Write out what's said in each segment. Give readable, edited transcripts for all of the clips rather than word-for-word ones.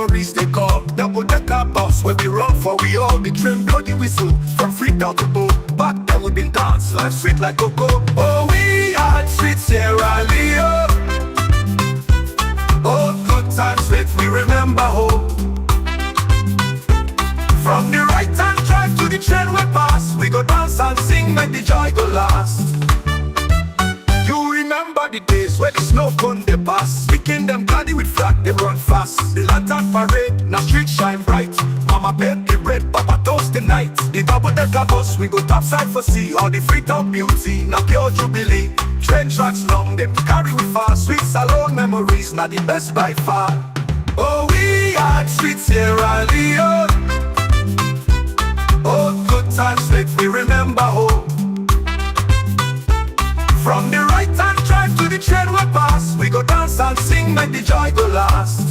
memories they call double-decker bus where we run for we all the train bloody whistle from Freetown to Bo. Back then we been dance life sweet like cocoa. Oh, we had sweet Sierra Leone. Oh, good times sweet we remember home. From the right hand drive to the train we pass, we go dance and sing make the joy go last. You remember the days where the snow cone they pass, picking them gladdy with flag they run fast. The lantern parade, now street shine bright. Mama bake the bread, Papa toast the night. The double-decker bus, we go topside for sea. All the Freetown beauty, now pure jubilee. Train tracks long, them carry we far. Sweet salon memories, now the best by far. Oh, we had sweet Sierra Leone. Oh, good times make we remember home. From the right hand drive to the train we pass, we go dance and sing make the joy go last.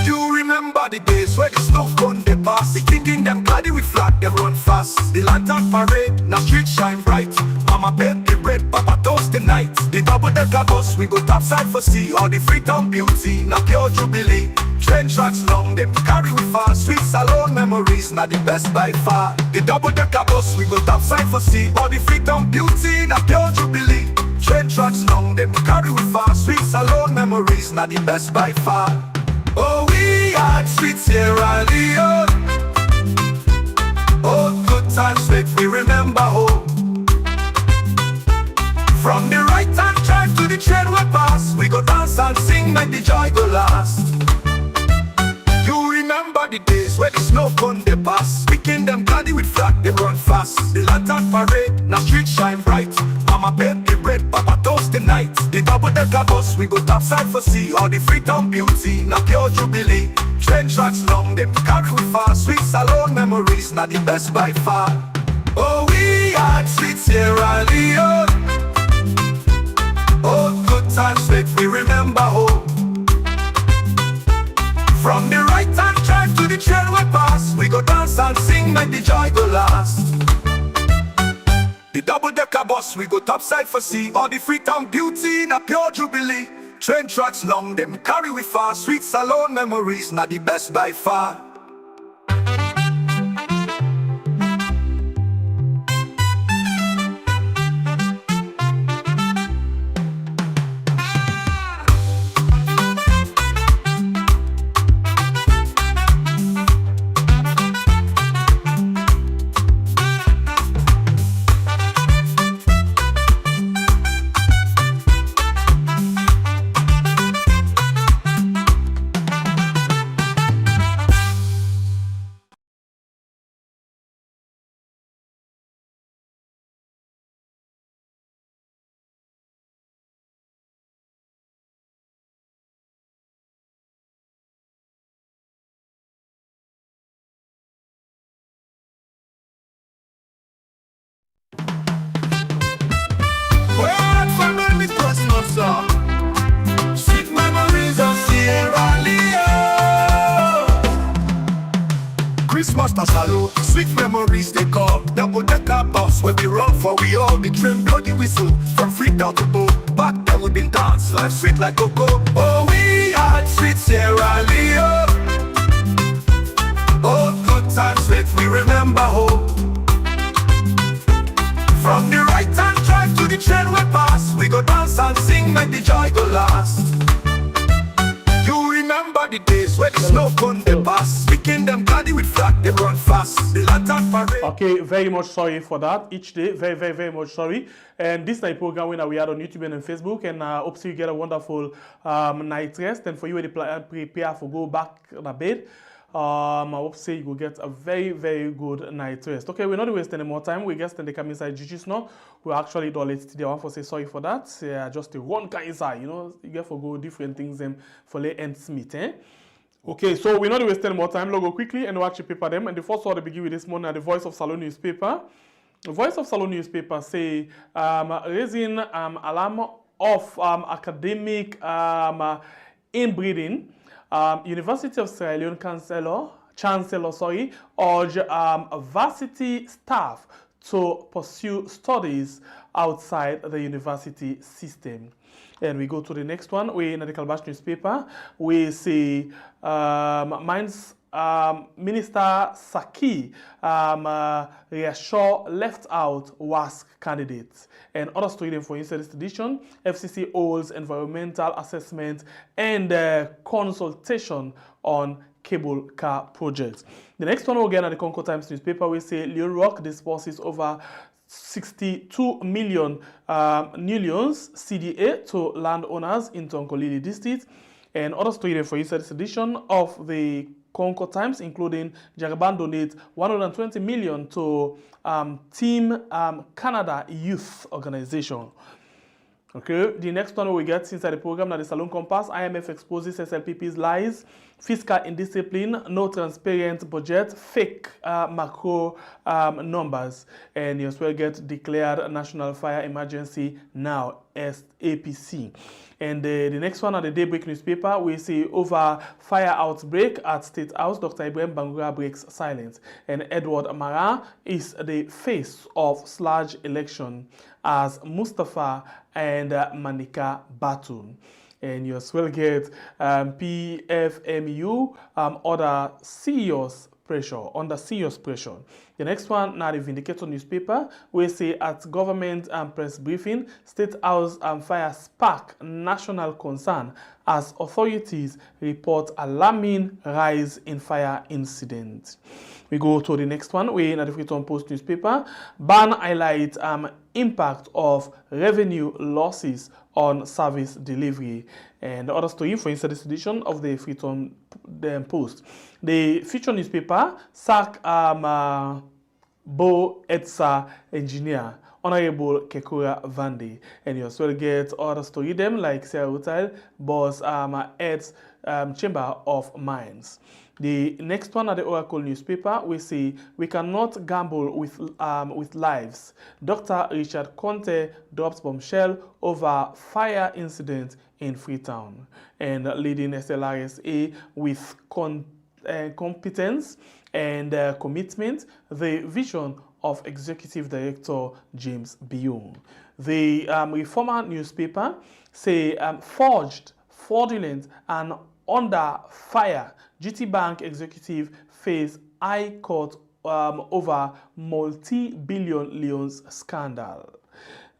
You remember the days where the snow cone they pass, the kicking them gladdy with flag they run fast. The lantern parade, now street shine bright. Mama bake the bread, Papa toast the night. The double-decker bus, we go topside for sea. All the Freetown beauty, now pure jubilee. Train tracks long, them carry we far. Sweet salon memories, now the best by far. The double-decker bus, we go topside for sea. All the Freetown beauty, now pure jubilee. Train tracks long, them carry we far. Sweet salon memories, now the best by far. Oh, we had sweet Sierra Leone. Oh, good times make we remember home. From the right hand drive to the train we pass, we go dance and sing make the joy go last. You remember the days where the snow cone they pass, picking them gladdy with flag they run fast. The lantern parade, now street shine bright. Mama bake the bread, Papa toast the night. The double-decker bus, we go topside for sea. All the Freetown beauty, now pure jubilee. Train tracks long, them carry we far. Sweet salon memories, now the best by far. Oh, we had sweet Sierra Leone. Oh, good times make we remember home. From the right hand drive to the train we pass, we go dance and sing make the joy go last. The double-decker bus, we go topside for sea. All the Freetown beauty, now pure jubilee. Train tracks long, them carry we far. Sweet salon memories, now the best by far. Sweet memories of Sierra Leone. Christmas Tasalo, sweet memories they call double-decker bus where we run for we all the train bloody whistle from Freetown to Bo. Back then we been dance life sweet like cocoa. Oh, we had sweet Sierra Leone. Oh, good times sweet we remember home. From the right hand drive to the train we pass, we go dance and sing make the joy go last. You remember the days where the snow cone they pass, picking them gladdy with flag they run fast. The lantern parade. Okay, very much sorry for that. Each day, very much sorry. And this night program when we had on YouTube and on Facebook, and hope you get a wonderful night rest. And for you, prepare for go back to bed. I hope say you will get a very good night rest. Okay, we're not wasting any more time. We just in the come inside judges now. We actually do it today. I want to say sorry for that. Just the one guy inside, you know, you get for go different things for lay ends meet, eh? Okay, so we're not wasting any more time. Let's go quickly and watch the paper them. And the first one to begin with this morning, the Voice of Salon newspaper. The Voice of Salon newspaper say raising alarm of academic inbreeding. University of Sierra Leone Chancellor urge varsity staff to pursue studies outside the university system. And we go to the next one. We in the Calabash newspaper, we see Mines Minister Saki reassure left out WASC candidates. And other story for inside this edition, FCC holds environmental assessment and consultation on cable car projects. The next one again at the Concord Times newspaper, we say Leon Rock disperses over 62 million millions CDA to landowners in Tonkolili district. And other story for inside this edition of the Concord Times, including Jagaban donates 120 million to Team Canada Youth Organization. Okay, the next one we get inside the program now the Salon Compass. IMF exposes SLPP's lies, fiscal indiscipline, no transparent budget, fake macro numbers, and you as well get declared national fire emergency now as APC. And the next one at the Daybreak newspaper, we see over fire outbreak at State House, Dr. Ibrahim Bangura breaks silence. And Edward Amara is the face of Slaj election as Mustafa and Manika battle. And you as well get PFMU under serious pressure. The next one, now the Vindicator newspaper, we say at government press briefing, State House fire spark national concern as authorities report alarming rise in fire incidents. We go to the next one, we in the Freetown Post newspaper, ban highlight impact of revenue losses on service delivery. And the other story for inside this edition of the Freetown Post. The feature newspaper sack Bo Edsa engineer, Honorable Kekura Vande. And you as well get other story them like Sarah Hotel, boss Ed's Chamber of Mines. The next one at the Oracle newspaper, we see we cannot gamble with lives. Dr. Richard Conte drops bombshell over fire incident in Freetown. And leading SLRSA with competence and commitment, the vision of Executive Director James Bion. The Reformer newspaper say forged, fraudulent, and under fire. GT Bank executive face High Court over multi-billion loans scandal.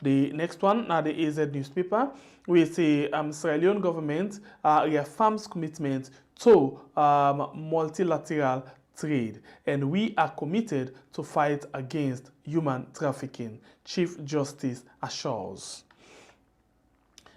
The next one, now the AZ newspaper, we say Sierra Leone government reaffirms commitment to multilateral trade, and we are committed to fight against human trafficking, Chief Justice assures.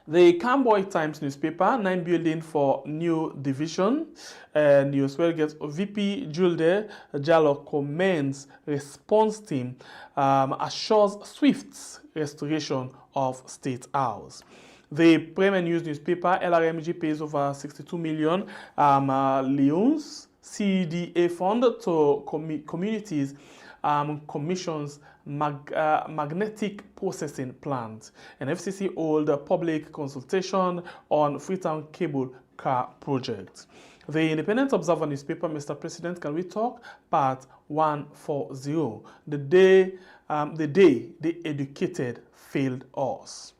The Camboy Times newspaper, 9 building for new division, and you as well get VP Julde Jallo commends response team, assures swift restoration of State House. The Premier News newspaper, LRMG pays over 62 million leones CDA fund to communities, commissions magnetic processing plant, and FCC hold a public consultation on Freetown cable car project. The Independent Observer newspaper, Mr. President, Can We Talk? Part 140. The day the educated failed us.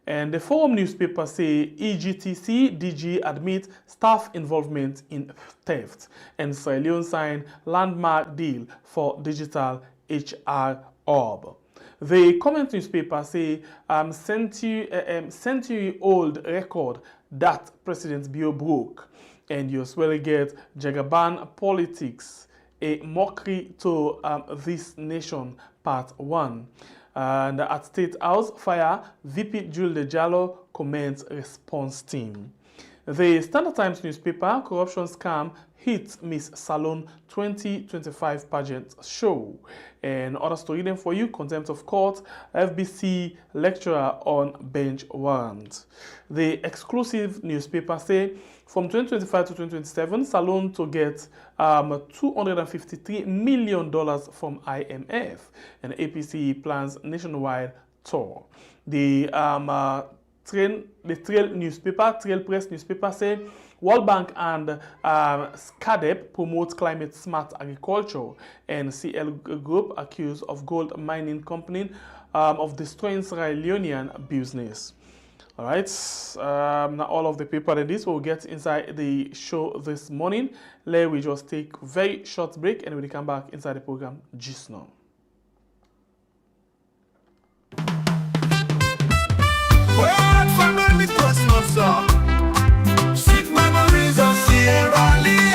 And the Forum newspaper say EGTC DG admit staff involvement in theft, and Sierra Leone sign landmark deal for digital HR hub. The Comment newspaper say century-old record that President Bio broke, and you as well get Jagaban politics, a mockery to this nation, part 1. And at State House fire, VP Julde Jallo comments response team. The Standard Times newspaper, corruption scam hits Miss Salon 2025 pageant show. And other story then for you, contempt of court, FBC lecturer on bench warrant. The Exclusive newspaper say from 2025 to 2027, Salon to get $253 million from IMF, and APC plans nationwide tour. The Trail Press newspaper say World Bank and SCADEP promote climate smart agriculture, and CL Group accused of gold mining company of destroying Sierra Leonean business. All right, now all of the paper and this will get inside the show this morning. Let we just take a very short break and we'll come back inside the program just now. Well, family personal song, sweet memories of Sierra Leone.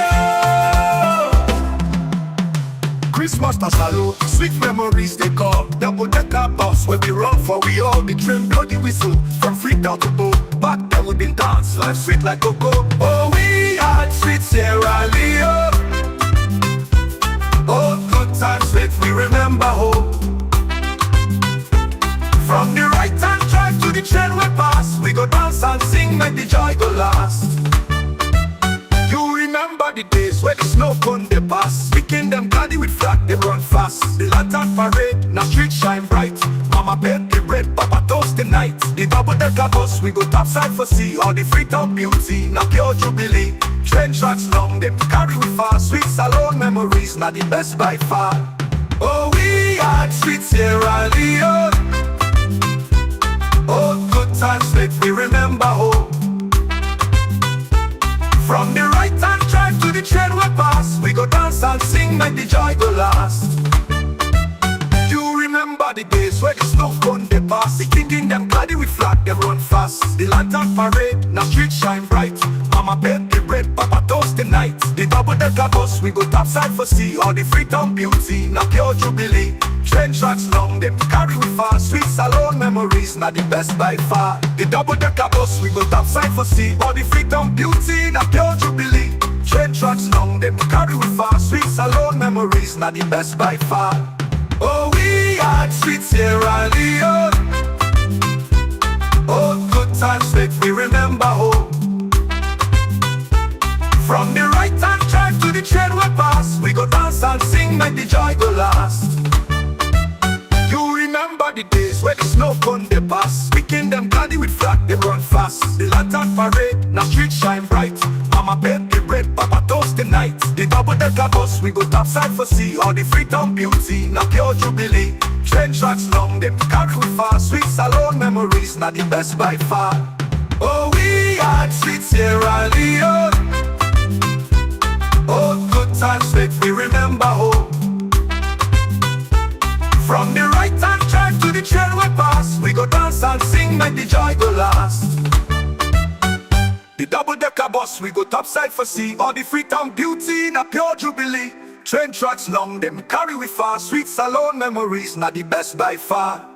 Christmas Tasalo, sweet memories they call. Double-decker bus where we run for we all. The train bloody whistle from Freetown to Bo. Back then we didn't dance, life sweet like cocoa. Oh, we had sweet Sierra Leone. Oh, good times sweet, we remember home. From the right hand drive to the train we pass, we go dance and sing, make the joy go last. You remember the days where the snow cone they pass, picking them gaddy with flag, they run fast. The lantern parade, now street shine bright. Mama bake the bread, Papa toast the night. The double-decker bus, we go topside for sea. All the Freetown beauty, now pure jubilee. Train tracks long, them carry we fast. Sweet salon memories, now the best by far. Oh, we had sweet Sierra Leone. Oh, good times make we remember home. From the right hand drive to the train we pass, we go dance and sing, make the joy go last. You remember the days where the snow cone they pass, the kicking them gaddy with flag, they run fast. The lantern parade, now street shine bright. Mama bake the bread, Papa toast the night. The double-decker bus, we go topside for sea. All the Freetown beauty, now pure jubilee. Train tracks long, them carry we fast. Sweet salon memories, now the best by far. The double-decker bus, we go topside for sea. All the Freetown beauty, now pure jubilee. Train tracks long, them carry we fast. Sweet salon memories, now the best by far. Oh, we had sweet Sierra Leone. Oh, good times make we remember home. From the right hand drive to the train we pass, we go dance and sing, make the joy go last. You remember the days where the snow cone they pass, picking them gaddy with flag, they run fast. The lantern parade, now street shine bright. Mama bake the bread, Papa toast the night. The double-decker bus, we go topside for sea. All the Freetown beauty, now pure jubilee. Train tracks long, them carry we fast. Sweet salon memories, now the best by far. Oh, we had sweet Sierra Leone. Oh, good times make we remember home. From the right hand drive to the train we pass, we go dance and sing, make the joy go last. The double-decker bus, we go topside for sea. All the Freetown beauty, now pure jubilee. Train tracks long, them carry we fast. Sweet salon memories, now the best by far.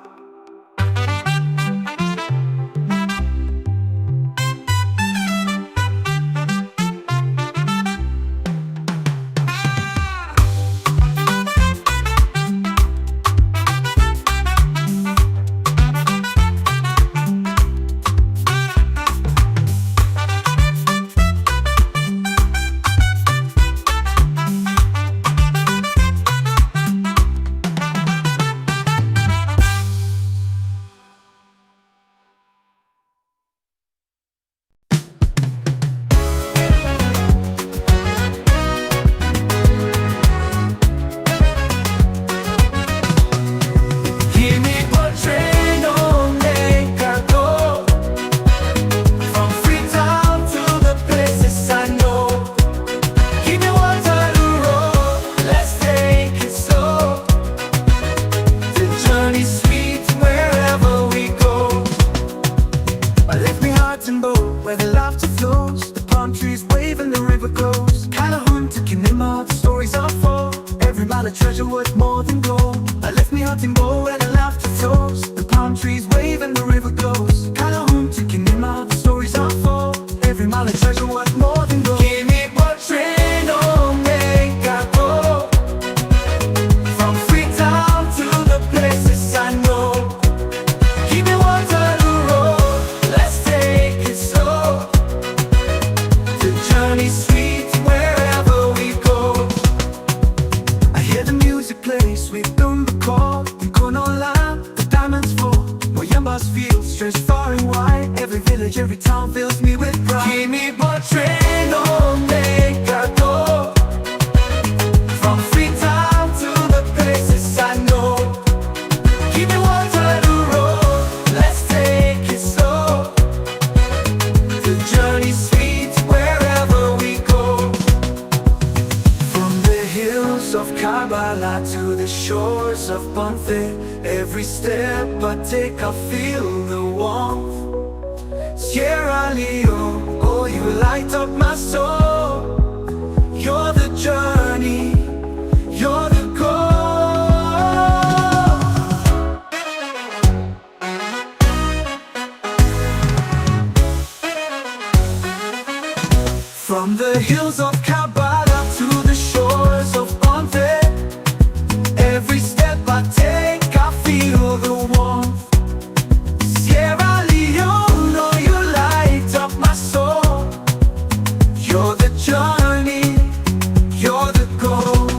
Stretch far and wide, every village, every town fills me with pride. Keep me portrayed. to the shores of Bonfire. Every step I take I feel the warmth. Sierra Leone, oh you light up my soul. You're the journey, you're the goal. From the hills of Kabbalah to the shores of Bonfire, every step I take I feel the warmth. Sierra Leone, oh you light up my soul. You're the journey, you're the goal.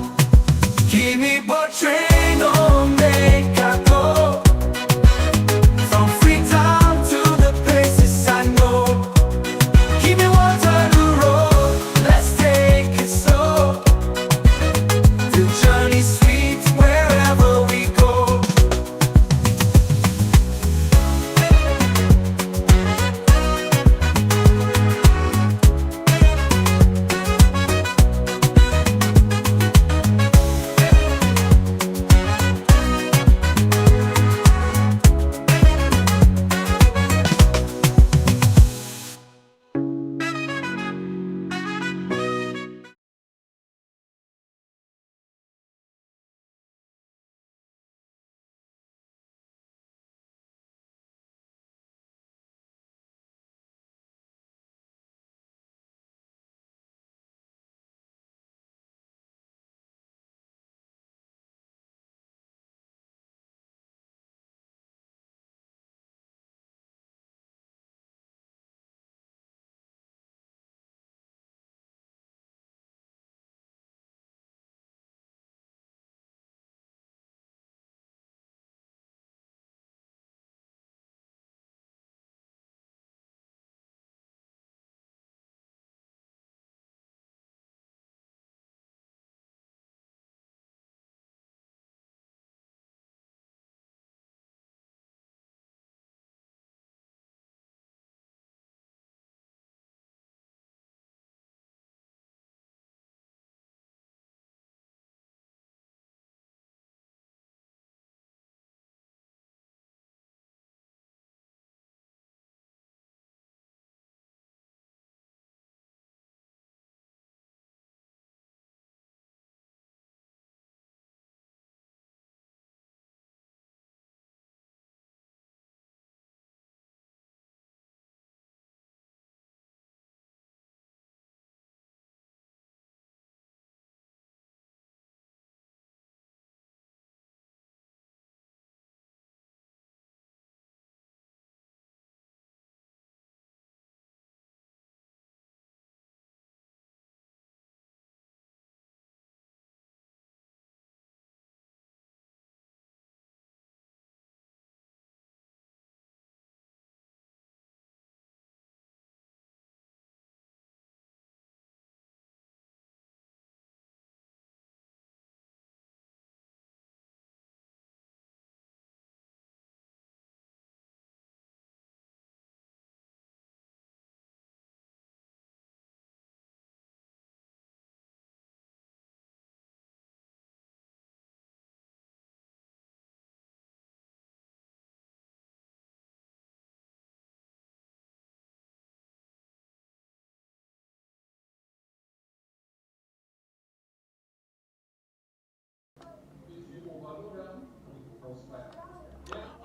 Keep me but train on, make I go. From Freetown to the places I know. Keep me water the road, let's take it slow. The journey's sweet wherever we go.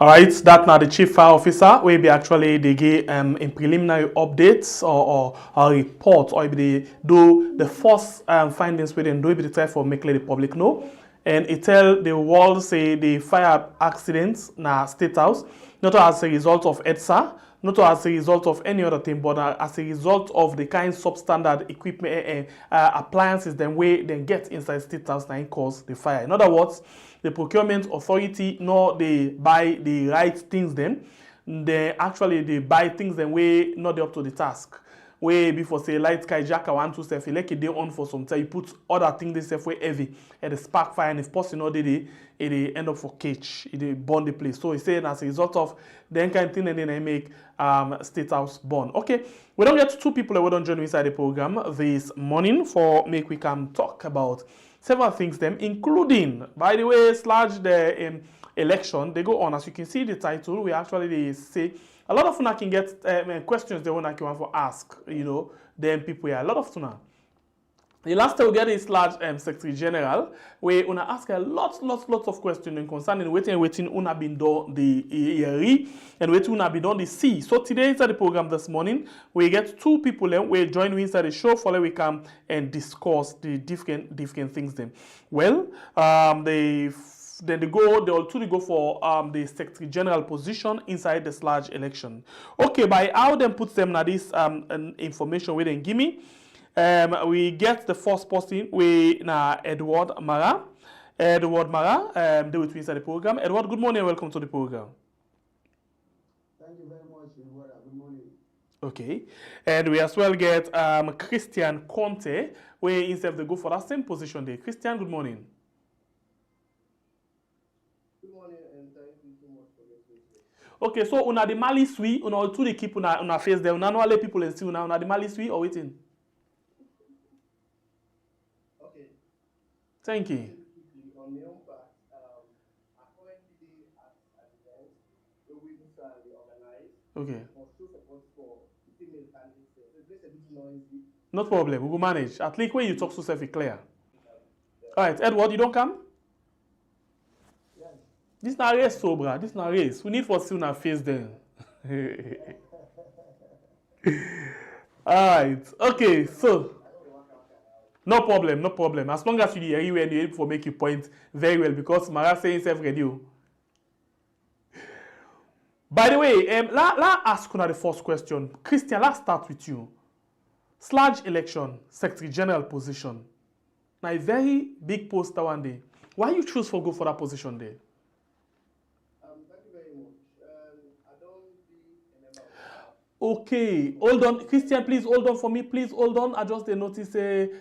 Alright, that now the chief fire officer will be actually they give in preliminary updates or report or they do the first findings within do it the try for make the public know. And it tell the world say the fire accidents na state house, not as a result of EDSA, not as a result of any other thing, but as a result of the kind substandard equipment and appliances then way then get inside state house and cause the fire. In other words, the procurement authority nor they buy the right things then, they actually they buy things then way not up to the task. Way before say light sky jack I want to say like it they on for some time, you put other things they say way heavy and the spark fire and if possible they end up for cage, they burn the place. So he said as a result of the kind of thing and then I make state house burn. Okay, we don't get two people that we don't join inside the program this morning for make we can talk about several things them, including, by the way, Slaj the election, they go on. As you can see the title, we actually they say a lot of una can get questions they want to for ask, you know, them people here. A lot of tuna. The last time we get is large Secretary General, where una ask a lots of questions concerning waiting una been done the ERE and waiting una been done the C. So today inside the program this morning, we get two people we join me inside the show for we come and discuss the different things then. Well, they go for the Secretary General position inside the Slaj election. Okay, by how them put them now this information we then give me. We get the first person we na Edward Mara. Edward Mara, they will be inside the program. Edward, good morning and welcome to the program. Thank you very much, Edward. Good morning. Okay, and we as well get Christian Conte, where instead they go for that same position there. Christian, good morning. Good morning and thank you so much for listening. Okay, so una the Mali sui, una all two the keep una face there. Una no let people and see una the Mali sui or waiting. Thank you. On my own part, currently at event, the women's the organize. Okay. For show support for female candidates. So it's a bit noisy. Not problem. We will manage. At least when you talk so self clear. All right, Edward, you don't come? Yeah. This not race, so bruh. This not race. We need for see una face then. All right. Okay. So. No problem. As long as you hear you and you're able to make your point very well, because Mara saying self-radio. By the way, let's ask you the first question. Christian, let's start with you. Slaj election, Secretary General position. Now a very big poster one day. Why you choose for go for that position there? Thank you very much. I don't be a member of Okay, hold on, Christian. Please hold on for me. Please hold on. I just notice say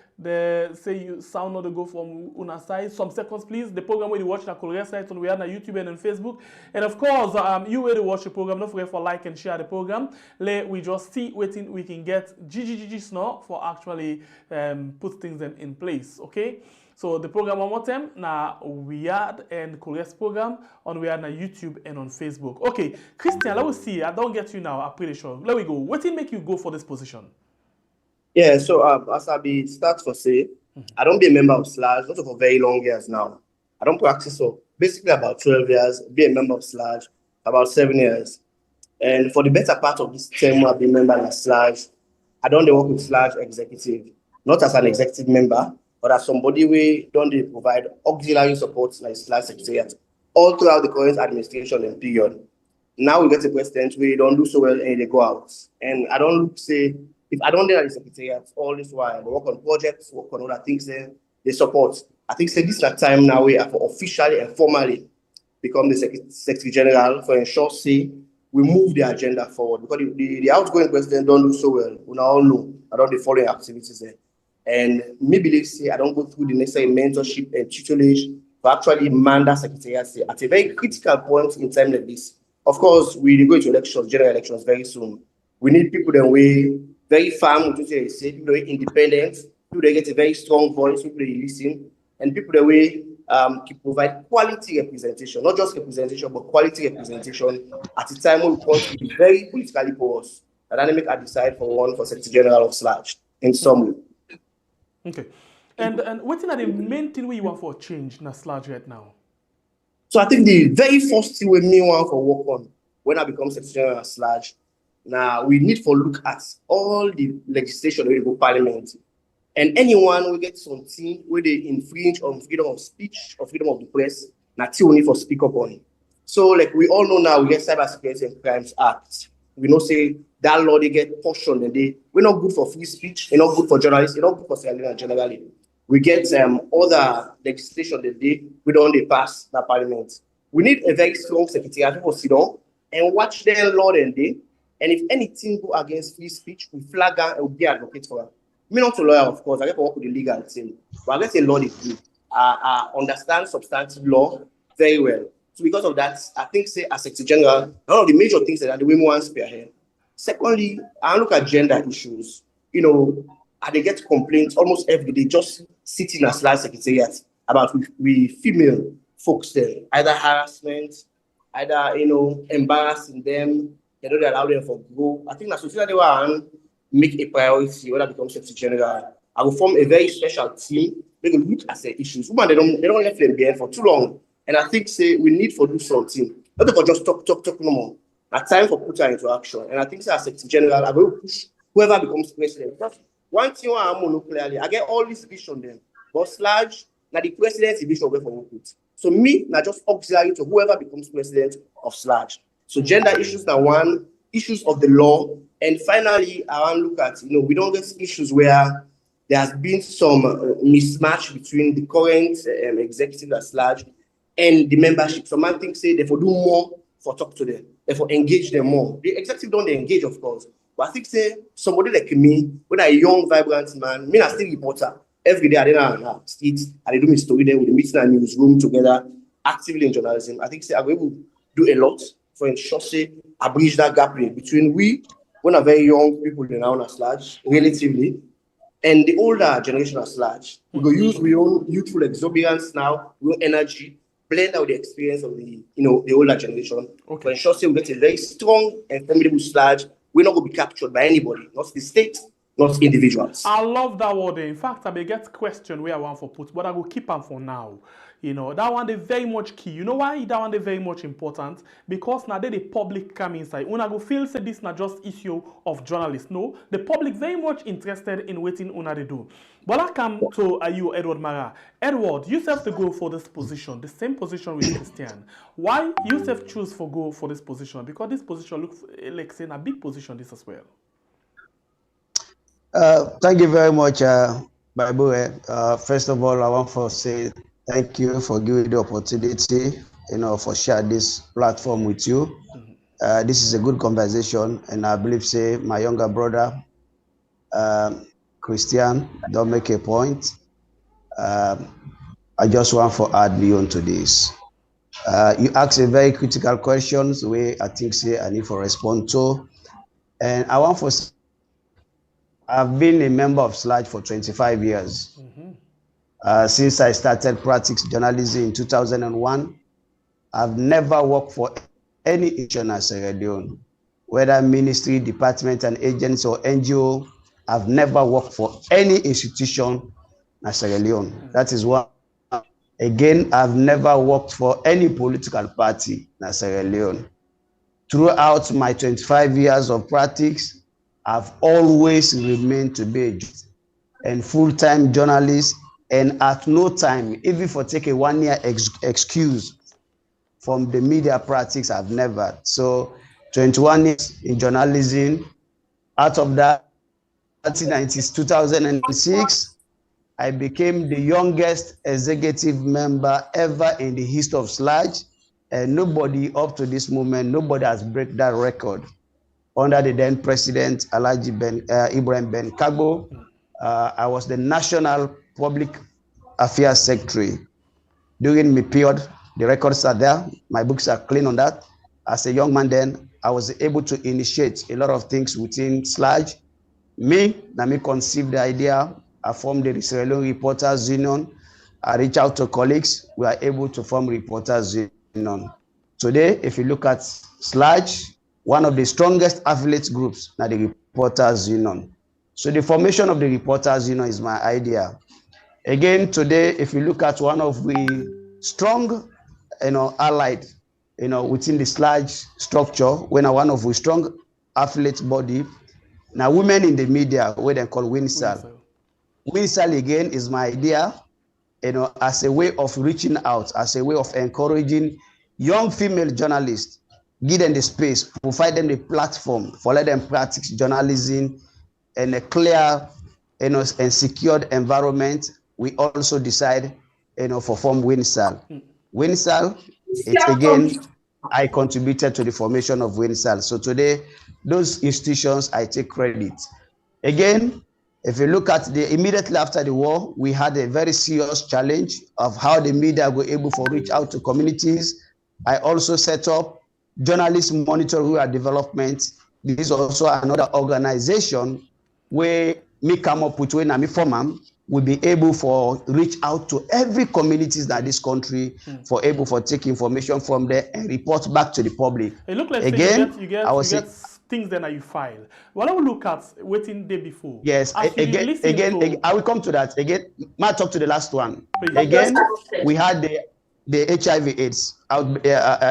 you sound not to go from una side. Some seconds, please. The program where you watch na Korea site on we are na YouTube and on Facebook. And of course, you where to watch the program. Don't forget for like and share the program. We just see waiting we can get GGGG snore for actually put things in place. Okay. So the program one more time na Weird and Korea's program on Weird na YouTube and on Facebook. Okay, Christian, let me see. I don't get you now. I'm pretty sure. Let me go. What did make you go for this position? Yeah, so as I be start for say, I don't be a member of Slaj not for very long years now. I don't practice for basically about 12 years, be a member of Slaj about 7 years. And for the better part of this term, I've been a member of Slaj. I don't work with Slaj executive, not as an executive member, but as somebody we don't provide auxiliary support like Slaj secretariat all throughout the current administration and period. Now we get a president we don't do so well and they go out. And I don't say if I don't do the secretariat all this while, I work on projects, work on other things, they support. I think say this is the time now we have to officially and formally become the Secretary General for ensure say we move the agenda forward because the outgoing president don't do so well. We all know I don't the following activities there. And me believe say I don't go through the necessary mentorship and tutelage to actually man that secretariat at a very critical point in time like this. Of course, we go into elections, general elections very soon. We need people that way very firm, people that are independent, people that get a very strong voice, people that listen, and people that way can provide quality representation, not just representation, but quality representation at a time when we want to be very politically porous. And then make a decide for one for Secretary General of Slaj in some way. Okay. And what are the main thing we want for change in Slaj right now? So I think the very first thing we me want for work on when I become Secretary General of Slaj, now we need for look at all the legislation we go parliament. And anyone will get something where they infringe on freedom of speech or freedom of the press, that's we need for speak up on. So like we all know now we get Cybersecurity and Crimes Act. We know say that law they get portion and we're not good for free speech, we're not good for journalists, we're not good for civilians generally. We get other legislation that we don't pass that parliament. We need a very strong secretariat people sit down and watch their law and day. And if anything go against free speech, we flag her and we be advocate for her. Me not a lawyer, of course, I get to work with the legal team, but I get a law degree. I understand substantive law very well. So because of that, I think say as Secretary General, one of the major things that the women want spearhead. Secondly, I look at gender issues. You know, and they get complaints almost every day, just sitting as Slaj secretariat about we female folks there, either harassment, either embarrassing them, they don't allow them for grow. I think that's something that they want to make a priority when I become Secretary General. I will form a very special team. They will look at the issues. Women, they don't let them behind for too long. And I think say we need to do something. Not for just talk no more. At time for put her into action. And I think say as Secretary General, I will push whoever becomes president. Because one thing I know clearly, I get all this vision then. But Slaj, now the president's vision where for put. So me, now just auxiliary to whoever becomes president of Slaj. So gender issues are one, issues of the law, and finally, I want to look at, we don't get issues where there has been some mismatch between the current executive at Slaj and the membership. Some man think say they for do more for talk to them, therefore engage them more. The executive don't engage, of course, but I think say somebody like me, when a young, vibrant man, me I still reporter. Every day I didn't street, I do my story there with the meeting and newsroom together, actively in journalism. I think say I will do a lot for ensure say I bridge that gap between we, when are very young people in our Slaj, relatively, and the older generation of Slaj. We go use our own youthful exuberance now, real energy, blend out the experience of the the older generation. Okay. For ensure say we get a very strong and formidable Slaj. We're not going to be captured by anybody, not the state, not individuals. I love that word. In fact, I may get question where I want for put, but I will keep them for now. That one is very much key. You know why that one is very much important? Because now the public come inside. When I go feel say this not just issue of journalists. No, the public very much interested in waiting una they do. But I come to you, Edward Mara. Edward, you have to go for this position, the same position with Christian. Why you have choose for go for this position? Because this position looks like saying a big position this as well. Thank you very much, Bible. First of all, I want to say thank you for giving the opportunity, for share this platform with you. This is a good conversation, and I believe, say, my younger brother, Christian, don't make a point. I just want to add beyond to this. You asked a very critical questions, where I think, say, I need to respond to, and I want to. I've been a member of Slaj for 25 years. Since I started practice journalism in 2001, I've never worked for any institution in Sierra Leone, whether ministry, department, and agency or NGO. I've never worked for any institution in Sierra Leone. That is one. Again, I've never worked for any political party in Sierra Leone. Throughout my 25 years of practice, I've always remained to be a full-time journalist, and at no time, even for take a one-year excuse from the media practice, I've never. So 21 years in journalism. Out of that, 2006, I became the youngest executive member ever in the history of Slaj, and nobody up to this moment, nobody has break that record. Under the then president, Alhaji Ibrahim Ben Kagbo, I was the National Public Affairs Secretary. During my period, the records are there. My books are clean on that. As a young man then, I was able to initiate a lot of things within Slaj. Me conceived the idea. I formed the Sierra Leone Reporters Union. I reached out to colleagues. We are able to form Reporters Union. Today, if you look at Slaj, one of the strongest affiliate groups now the Reporters Union. So the formation of the Reporters Union is my idea. Again, today, if you look at one of the strong, allied, within the Slaj structure, when one of the strong affiliate body, now women in the media, what they call WINSAL. WINSAL again is my idea, as a way of reaching out, as a way of encouraging young female journalists, give them the space, provide them the platform for let them practice journalism in a clear, and secured environment. We also decide, for form WINSAL. WINSAL, it's again, I contributed to the formation of WINSAL. So today, those institutions, I take credit. Again, if you look at immediately after the war, we had a very serious challenge of how the media were able to reach out to communities. I also set up Journalist Monitoring Development. This is also another organization where me come up with when I form will be able for reach out to every communities that this country for able for take information from there and report back to the public. It look like Again, you get things then that you file. What I will look at waiting day before. Yes, again, I will come to that. Again, might talk to the last one. Please. Again, we had the HIV/AIDS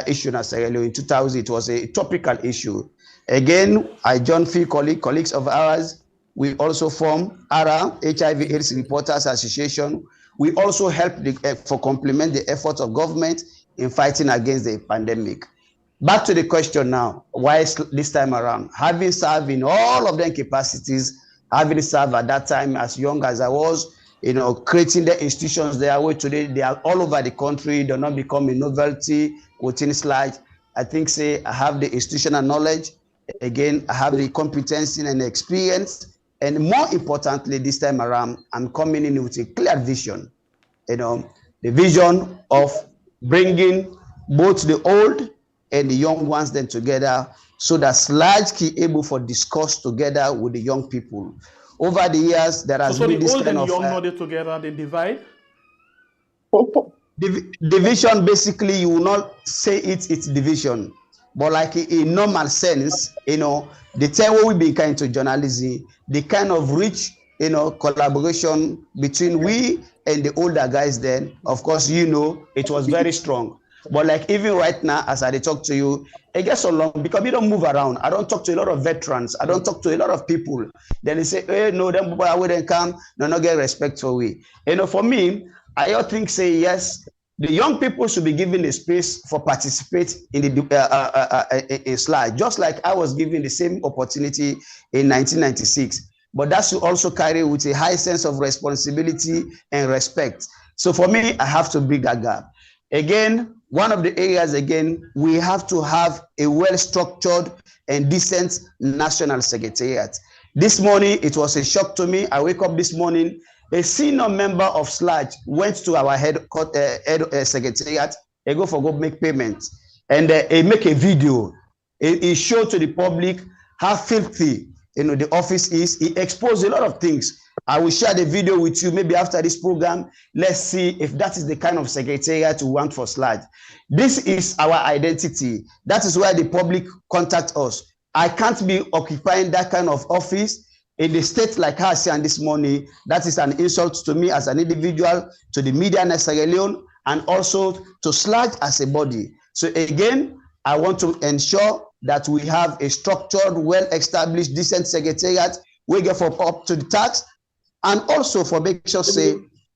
issue in Sierra Leone in 2000. It was a topical issue. Again, I joined few colleagues of ours. We also formed ARA, HIV/AIDS Reporters Association. We also helped for complement the efforts of government in fighting against the pandemic. Back to the question now, why this time around? Having served in all of them capacities, having served at that time as young as I was, creating the institutions there where today they are all over the country, they're not becoming novelty within Slaj. I think I have the institutional knowledge. Again, I have the competency and experience. And more importantly, this time around, I'm coming in with a clear vision. The vision of bringing both the old and the young ones then together so that Slaj can able for discuss together with the young people. Over the years, there has been this kind of... So the old and young not together, they divide? Division, basically, you will not say it's division. But like in normal sense, the time when we became into journalism, the kind of rich, collaboration between we and the older guys then, of course, it was very strong. But like even right now, as I talk to you, it gets so long because we don't move around. I don't talk to a lot of veterans. I don't talk to a lot of people. Then they say, hey, no, them boy wouldn't come. No, not get respect for we. For me, I think yes, the young people should be given the space for participate in the in Slaj, just like I was given the same opportunity in 1996. But that should also carry with a high sense of responsibility and respect. So for me, I have to bridge that gap. Again, one of the areas, we have to have a well-structured and decent national secretariat. This morning, it was a shock to me. I wake up this morning, a senior member of Slaj went to our head secretariat, go make payments, and he make a video. He showed to the public how filthy the office is. He exposed a lot of things. I will share the video with you maybe after this program. Let's see if that is the kind of secretariat we want for Slaj. This is our identity. That is why the public contact us. I can't be occupying that kind of office in the state like I see this morning. That is an insult to me as an individual, to the media in Sierra Leone, and also to Slaj as a body. So again, I want to ensure that we have a structured, well-established, decent secretariat. We get for up to the task, and also for make sure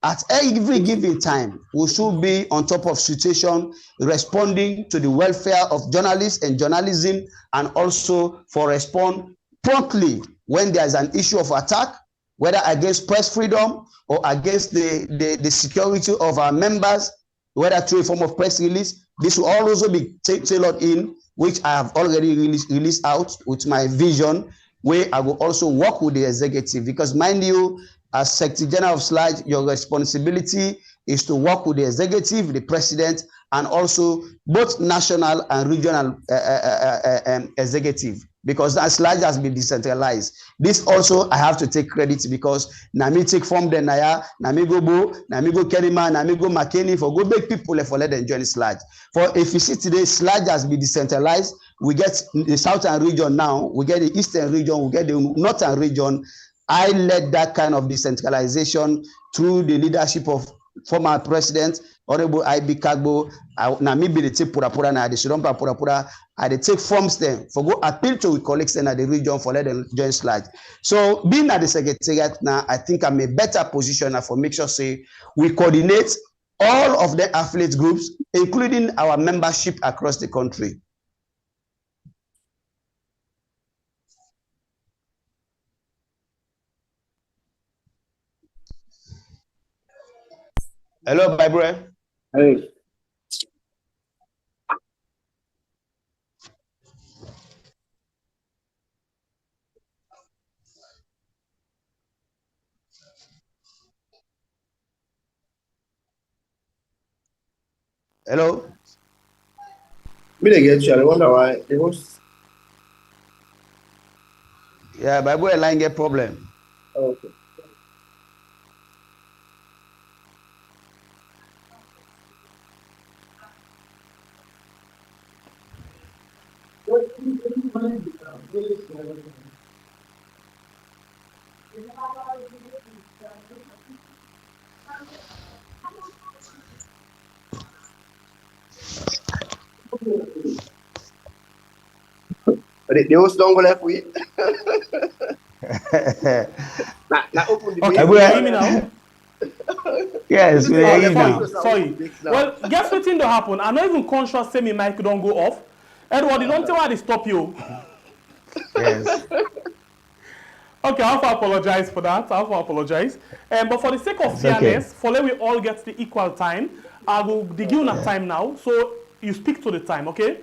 at every given time, we should be on top of situation, responding to the welfare of journalists and journalism, and also for respond promptly when there is an issue of attack, whether against press freedom or against the security of our members, whether through a form of press release. This will also be tailored in, which I have already released out with my vision, where I will also work with the executive, because mind you, as Secretary General of Slaj, your responsibility is to work with the executive, the president, and also both national and regional executive, because that Slaj has been decentralized. This also I have to take credit, because Nami take from the Naya, Nami go Bo, Nami go Kenima, Nami go McKinney for go big people for let them join Slaj. For if you see today, Slaj has been decentralized. We get the southern region now, we get the eastern region, we get the northern region. I led that kind of decentralization through the leadership of former president, Honorable IB Kagbo. Now maybe they take Pura na the Sudompa Pura. I they take forms then for go appeal to colleagues in the region for let them join Slaj. So being at the secretariat now, I think I'm a better position for make sure we coordinate all of the affiliate groups, including our membership across the country. Hello, my brother. Hey. Hello. Me they get you. I wonder why it was. Yeah, my boy line get problem. Okay. But the host don't go left with. Now open Okay, debate. you Well, hear me now? yes, we hear you Sorry, now. Now open sorry. debate now. Well, guess what thing to happen? I'm not even conscious say my mic don't go off. Edward, you don't tell why they stop you. Yes. Okay, I have to apologize for that. I have to apologize. But for the sake of It's okay. fairness, for let we all get the equal time, I will dig you a time now. So you speak to the time, okay?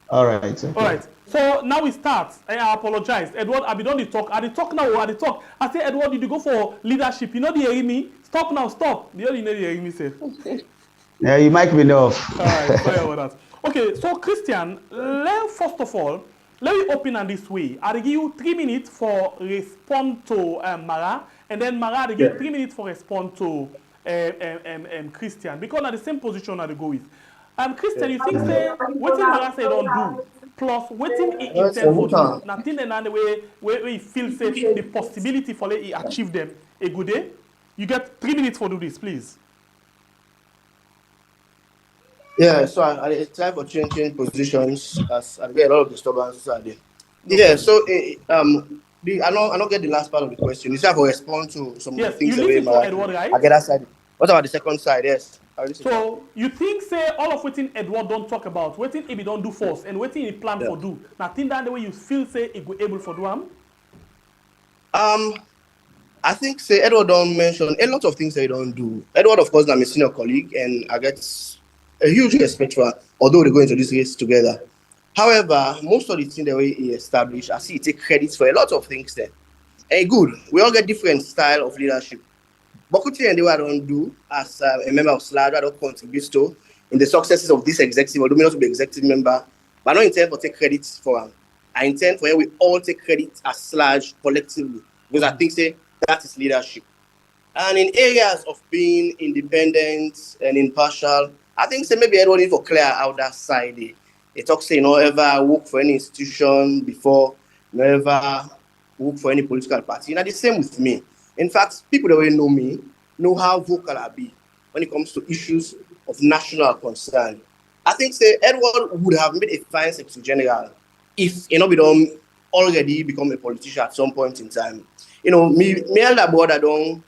All right. All Okay. right. So now we start. I apologize. Edward, I be done the talk. I the talk now. I the talk. I say, Edward, did you go for leadership? You know the hearing me? Stop now. Stop. You know the hearing me say. Yeah, you might be off. All right, sorry about that. Okay, so Christian, first of all, let me open on this way. I'll give you 3 minutes for respond to Mara, and then Mara, I'll give you 3 minutes for respond to Christian, because at the same position I'll go with. Christian, you think say what Mara say don't do, plus waiting he Yes, intend for do, Muta. nothing in the way where he feel say the possibility for let he achieve them a good day. You get 3 minutes for do this, please. Yeah, so it's time for changing positions as I get a lot of disturbances out there. No Yeah, problem. so I don't get the last part of the question. You say I will respond to some of the Yes, you things the way listen for Mara. Edward, I right? get that side. What about the second side? Yes, I listen to. So you think say all of wetin Edward don't talk about, wetin he don't do first, and wetin he plan Yeah. for do. Now think that the way you feel say he go able for do am. I think say Edward don't mention a lot of things they don't do. Edward, of course, I'm a senior colleague, and I get a huge respect for her, although they go into this race together. However, most of the things the way he established, I see he take credit for a lot of things there. Hey, good. We all get different style of leadership. But good thing I don't do as a member of Slaj, I don't contribute to in the successes of this executive, although me not to be executive member, but I don't intend for take credit for him. I intend for we all take credit as Slaj collectively, because I think say that is leadership. And in areas of being independent and impartial, I think say maybe everyone need to clear out that side. They talk say you know ever work for any institution before, never work for any political party. And the same with me. In fact, people that already know me know how vocal I be when it comes to issues of national concern. I think say Edward would have made a fine Secretary General if you know we don't already become a politician at some point in time. You know, me and that brother don't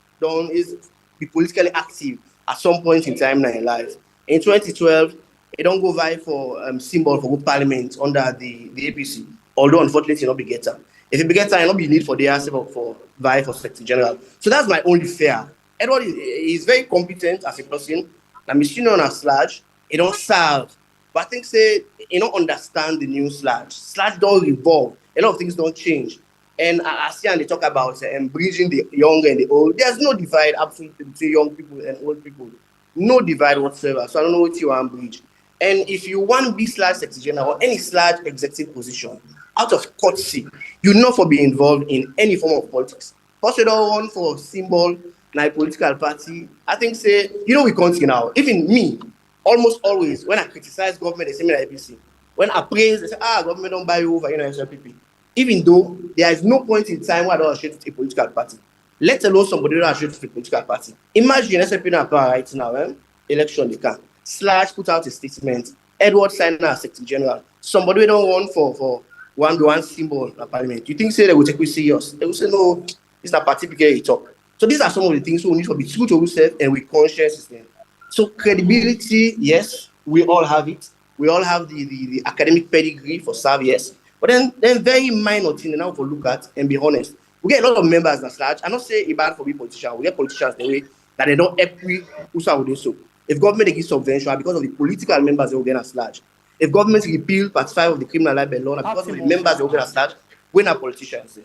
is be politically active at some point in time in life. In 2012, he don't go vie for symbol for good parliament under the APC. Although unfortunately, he not be getter. If he be getter, he not be need for the answer for vie for Secretary General. So that's my only fear. Edward is very competent as a person. I'm senior on a Slaj. He don't serve. But I think say you don't understand the new Slaj. Slaj don't evolve. A lot of things don't change. And I see and they talk about bridging the young and the old. There's no divide absolutely between young people and old people. No divide whatsoever. So I don't know what you want to bridge. And if you want to be Slaj Secretary General or any Slaj executive position, out of courtesy, you know for being involved in any form of politics. First, you don't want for symbol, like political party. I think say, you know we continue now. Even me, almost always, when I criticize government, they say me like APC. When I praise, they say, government don't buy you over, SLPP. Even though there is no point in time where I don't associate with a political party, let alone somebody don't associate with a political party. Imagine SLP now right now, election they can. Slaj put out a statement. Edward signed as Secretary General. Somebody we don't want for one symbol in parliament. You think say they will take we serious? They will say no, it's not party because talk. So these are some of the things we need to be true to ourselves and with conscience. So credibility, yes, we all have it. We all have the academic pedigree for serve, yes. But then very minor thing now to look at and be honest. We get a lot of members that Slaj. I not say it's bad for be politicians. We get politicians the way that they don't help we who would do so. If government they give subvention because of the political members they will get at Slaj. If government repeal part 5 of the criminal libel law because of the members they will get at Slaj, we're not politicians.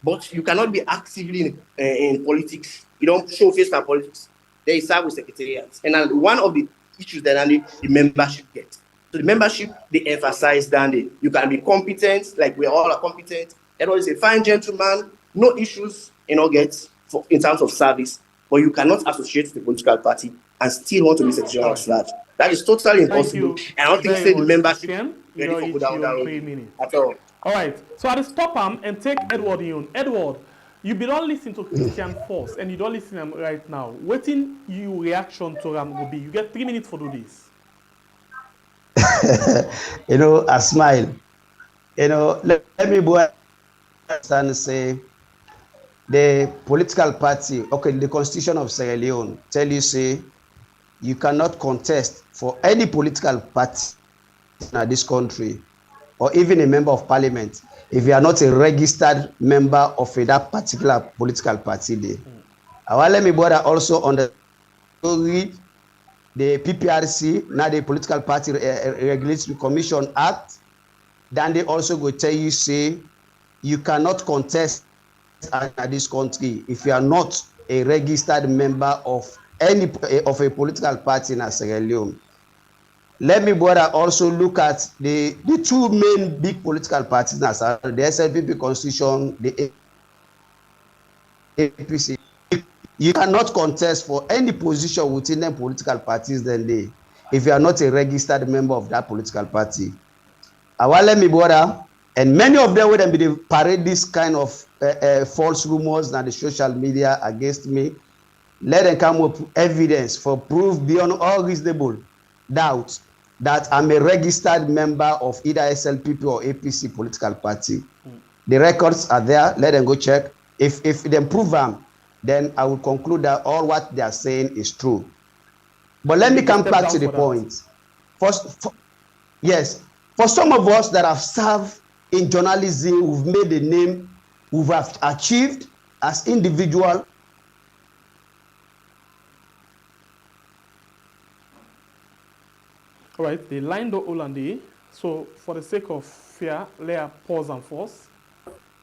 But you cannot be actively in politics. You don't show face in politics. There is serve with secretariats. And one of the issues that the membership gets. So the membership, they emphasize that you can be competent, like we all are competent. Edward is a fine gentleman, no issues, get in terms of service, but you cannot associate with the political party and still want to be secretary of Slaj. That is totally impossible. And I don't think say the membership ready for go down that road at all. All right. So I stop him and take Edward in. Edward, you be don't listen to Christian first, and you don't listen to him right now. Waiting you reaction to him will be. You get 3 minutes for do this. I smile. Let me go and say the political party, okay, the constitution of Sierra Leone tell you say you cannot contest for any political party in this country or even a member of parliament if you are not a registered member of that particular political party there. Let me bother also on the PPRC, now the Political Party Regulatory Commission Act, then they also go tell you say you cannot contest in this country if you are not a registered member of any of a political party in Sierra Leone. Let me bother also look at the two main big political parties now, the SLPP Constitution, the APC. You cannot contest for any position within them political parties then if you are not a registered member of that political party. Let me bother, and many of them will be parade this kind of false rumors on the social media against me. Let them come up with evidence for proof beyond all reasonable doubt that I'm a registered member of either SLPP or APC political party. The records are there. Let them go check. If they prove them, then I will conclude that all what they are saying is true. But let me come back to the point. Yes, for some of us that have served in journalism, who've made a name, who have achieved as individual. All right, the line do Hollande. So for the sake of fear, let pause and force.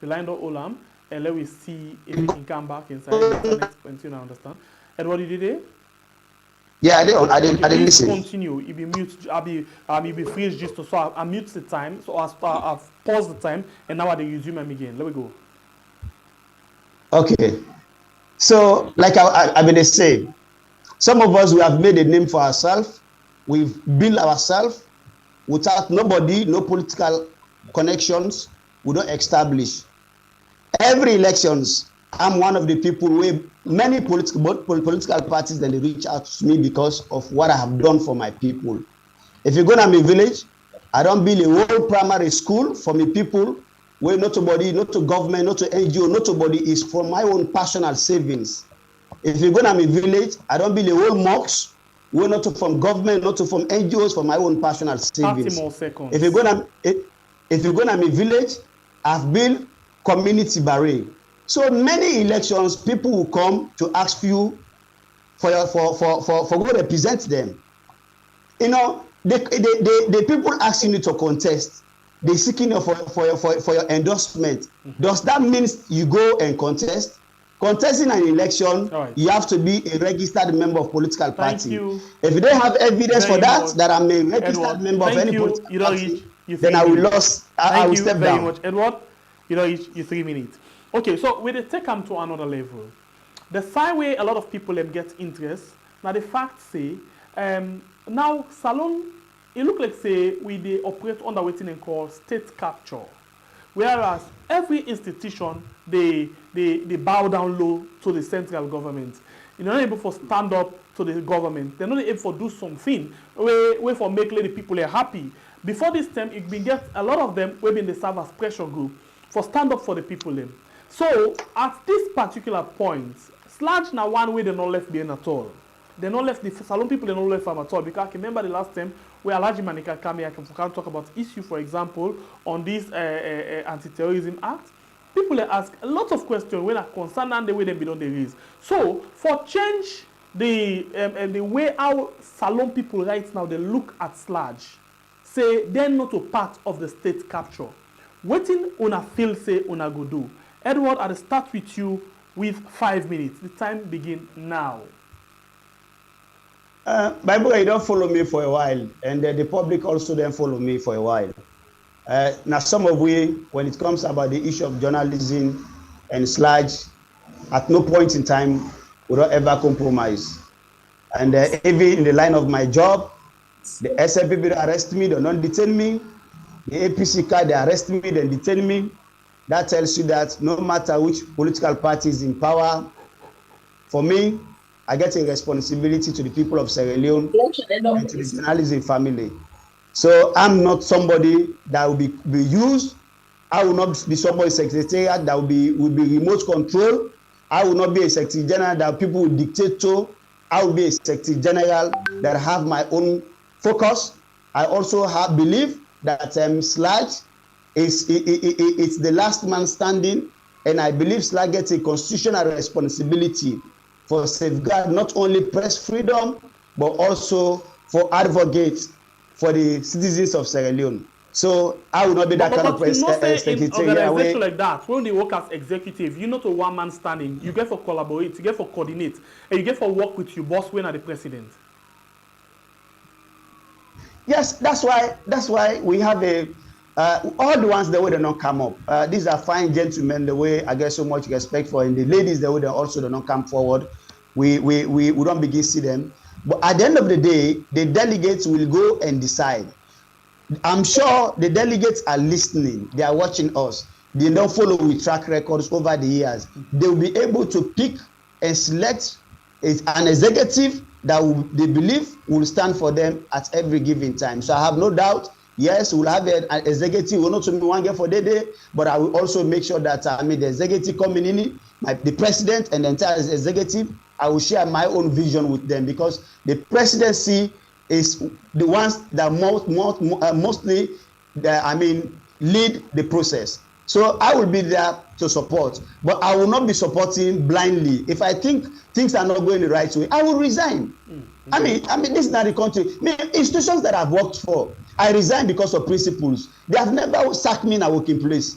The line do Olam, and let we see if we can come back inside the next point. You understand? Edward, you did it? Yeah, I didn't listen. Continue. You be mute. You be freeze just so I mute the time. So I've paused the time, and now I resume them again. Let me go. Okay. So, like I've been saying, some of us we have made a name for ourselves. We've built ourselves without nobody, no political connections. We don't establish. Every elections, I'm one of the people where many political parties then they reach out to me because of what I have done for my people. If you go to my village, I don't build a whole primary school for my people where not somebody, not to government, not to NGO, not somebody is for my own personal savings. If you go to my village, I don't build a whole mosque. We're not from government, not from NGOs, for my own personal savings. 30 more seconds. If you go to my village, I've built community barrier. So many elections, people will come to ask you for who represent them. The people asking you to contest, they seeking you for your endorsement. Does that mean you go and contest? Contesting an election, you have to be a registered member of political party. If you don't have evidence for that I'm a registered member of any political party, then I will step down. Much. Edward, you reach your 3 minutes. Okay, so we take them to another level. The same way a lot of people get interest, now the fact say, now Salon, it look like say they operate under what they call state capture. Whereas every institution, they bow down low to the central government. They're not able to stand up to the government. They're not able to do something where for make the people are happy. Before this time, it been get a lot of them when they serve as pressure group for stand up for the people them. So at this particular point, Slaj now one way they're not left behind at all. They're not left the Salon people, they're not left them at all. Because I can remember the last time where Alhaji Manika came here, I can talk about issue, for example, on this anti-terrorism act. People ask a lot of questions when are concerned and the way they be done the raise. So for change the way how Salon people right now they look at Slaj, say they're not a part of the state capture. Waiting una feel say una go do. Edward, I'll start with you with 5 minutes. The time begin now. Bible, you don't follow me for a while, and the public also don't follow me for a while. Now, some of we, when it comes about the issue of journalism, and Slaj, at no point in time would I ever compromise. And even in the line of my job, the SL people arrest me, they don't detain me. The APC card, they arrest me, they detain me. That tells you that no matter which political party is in power, for me, I get a responsibility to the people of Sierra Leone and to the journalism family. So I'm not somebody that will be used. I will not be somebody secretariat that will be remote control. I will not be a secretary general that people will dictate to. I will be a secretary general that have my own focus. I also believe that Slaj is it's the last man standing, and I believe Slaj gets a constitutional responsibility for safeguard not only press freedom but also for advocates for the citizens of Sierra Leone. So I will not be that kind of secretary. Organization like that, when they work as executive, you're not a one-man standing. You get for collaborate, you get for coordinate, and you get for work with your boss when are the president. Yes, that's why we have all the ones the way they don't come up. These are fine gentlemen, the way I get so much respect for, and the ladies the way they also do not come forward. We don't begin to see them. But at the end of the day, the delegates will go and decide. I'm sure the delegates are listening. They are watching us. They don't follow with track records over the years. They will be able to pick and select an executive that they believe will stand for them at every given time. So I have no doubt, yes, we'll have an executive. We'll not only one get for the day, but I will also make sure that the executive coming in, the president and the entire executive, I will share my own vision with them, because the presidency is the ones that mostly lead the process. So I will be there to support, but I will not be supporting blindly. If I think things are not going the right way, I will resign. I mean, this is not the country. Institutions that I've worked for, I resign because of principles. They have never sacked me in a working place.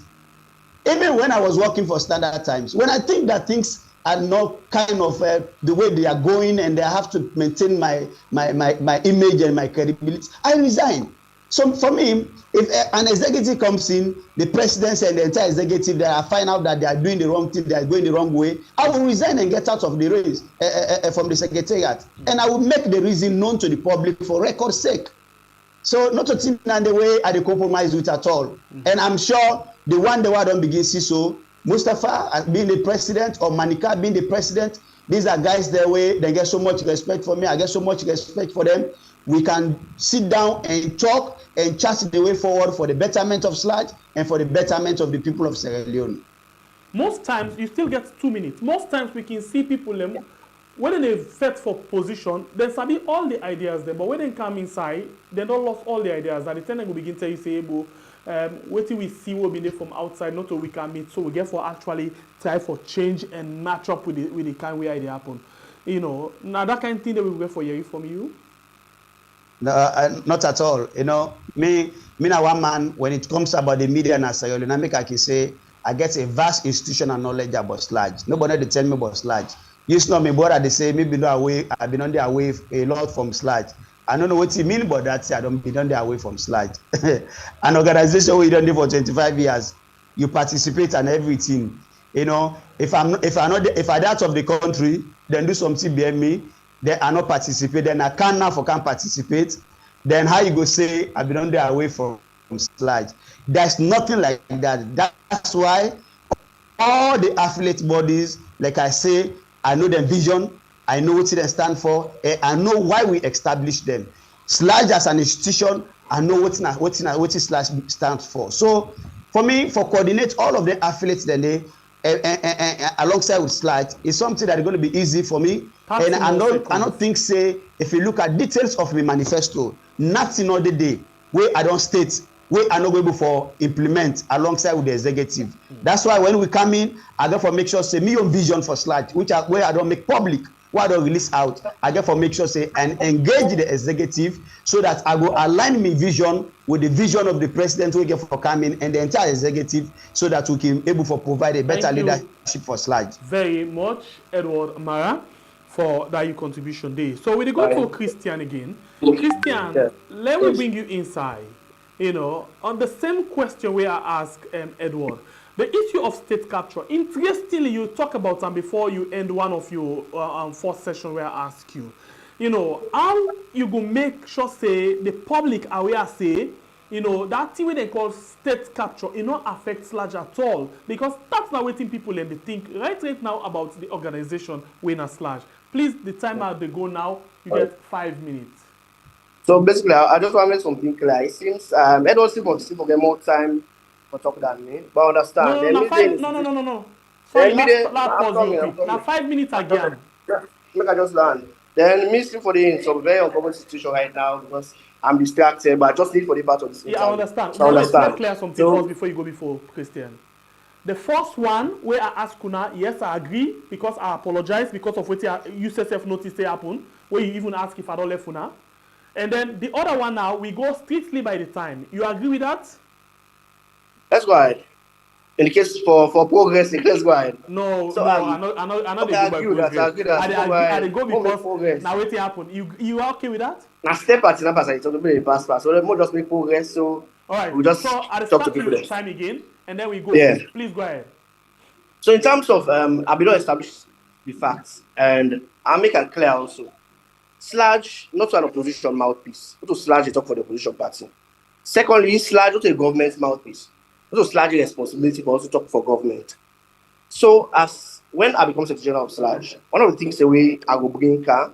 Even when I was working for Standard Times, when I think that things are not kind of the way they are going, and they have to maintain my image and my credibility, I resign. So for me, if an executive comes in, the presidency and the entire executive, they are find out that they are doing the wrong thing, they are going the wrong way, I will resign and get out of the race from the secretariat, and I will make the reason known to the public for record's sake. So not a thing and the way I compromise with at all. And I'm sure the one the don't begin see so. Mustafa being the president, or Manika being the president, these are guys their way, they get so much respect for me, I get so much respect for them. We can sit down and talk and chat the way forward for the betterment of Slaj and for the betterment of the people of Sierra Leone. Most times, you still get 2 minutes. Most times we can see people, when they set for position, they sabi all the ideas there, but when they come inside, they don't lost all the ideas. At the time they will begin to tell you, say, wait till we see what we need from outside, not till we can meet. So we get for actually try for change and match up with the kind way they happen. You know, now that kind of thing that we will get for hearing from you. No, not at all. You know, me na one man, when it comes about the media and Sierra Leone, I can say I get a vast institutional knowledge about Slaj. Nobody they tell me about Slaj. You know me, brother, they say me been away, I've been on their way a lot from Slaj. I don't know what you mean, but that's I don't be on their way from Slaj. An organization we done there for 25 years, you participate and everything. You know, if I'm out of the country, then do something behind me. Then I not participate, then I can't participate. Then how you go say I've been on their way from Slaj? There's nothing like that. That's why all the affiliate bodies, like I say, I know their vision, I know what they stand for, I know why we established them. Slaj as an institution, I know what Slaj stands for. So for me, for coordinate all of the affiliates, then they alongside with Slaj is something that is going to be easy for me. And I don't think say if you look at details of my manifesto, nothing on the day where I don't state where I not able for implement alongside with the executive. That's why when we come in, I therefore make sure say me own vision for Slaj, where I don't make public, where I don't release out. I therefore make sure say and engage the executive so that I go align my vision with the vision of the president we get for coming and the entire executive, so that we can able for provide a better leadership for Slaj. Very much, Edward Mara, for that your contribution day. So we go to Christian again. Christian, yes. Let me bring you inside. You know, on the same question where I asked Edward, The issue of state capture. Interestingly, you talk about them before you end one of your first session where I ask you, you know, how you go make sure say the public aware say, you know, that thing they call state capture, it not affect Slaj at all, because that's not what people and they think right now about the organization when a Slaj. Please, the timer they go now. You get 5 minutes. So basically, I just want to make something clear. It seems Edward still wants to get more time for talk than me, but I understand. No, no. Sorry, last pause real quick. Now 5 minutes again. Make I just land. Then me still for the in some very uncomfortable situation right now because I'm distracted, but I just need for the part of this. Yeah, I understand. So Let's clear something first before you go before Christian. The first one where I ask Kuna, yes, I agree because I apologize because of what you self-notice happen, where you even ask if I don't left Kuna. And then the other one now, we go strictly by the time. You agree with that? Let's go ahead. In the case for progress, let's go ahead. No, so, I know okay, they go by progress. I go because now what happen? You are okay with that? Now step at the pass, it's going to pass. So let me just make progress. So all right, we'll just so at the talk start to people. Time again, and then we go. Yeah. Please go ahead. So in terms of I will establish the facts, and I'll make it clear also. Slaj, not an opposition mouthpiece. Not to Slaj, they talk for the opposition party. Secondly, Slaj, not a government mouthpiece. Not to Slaj, responsibility for also talk for government. So as when I become Secretary General of Slaj, one of the things the way I will bring car,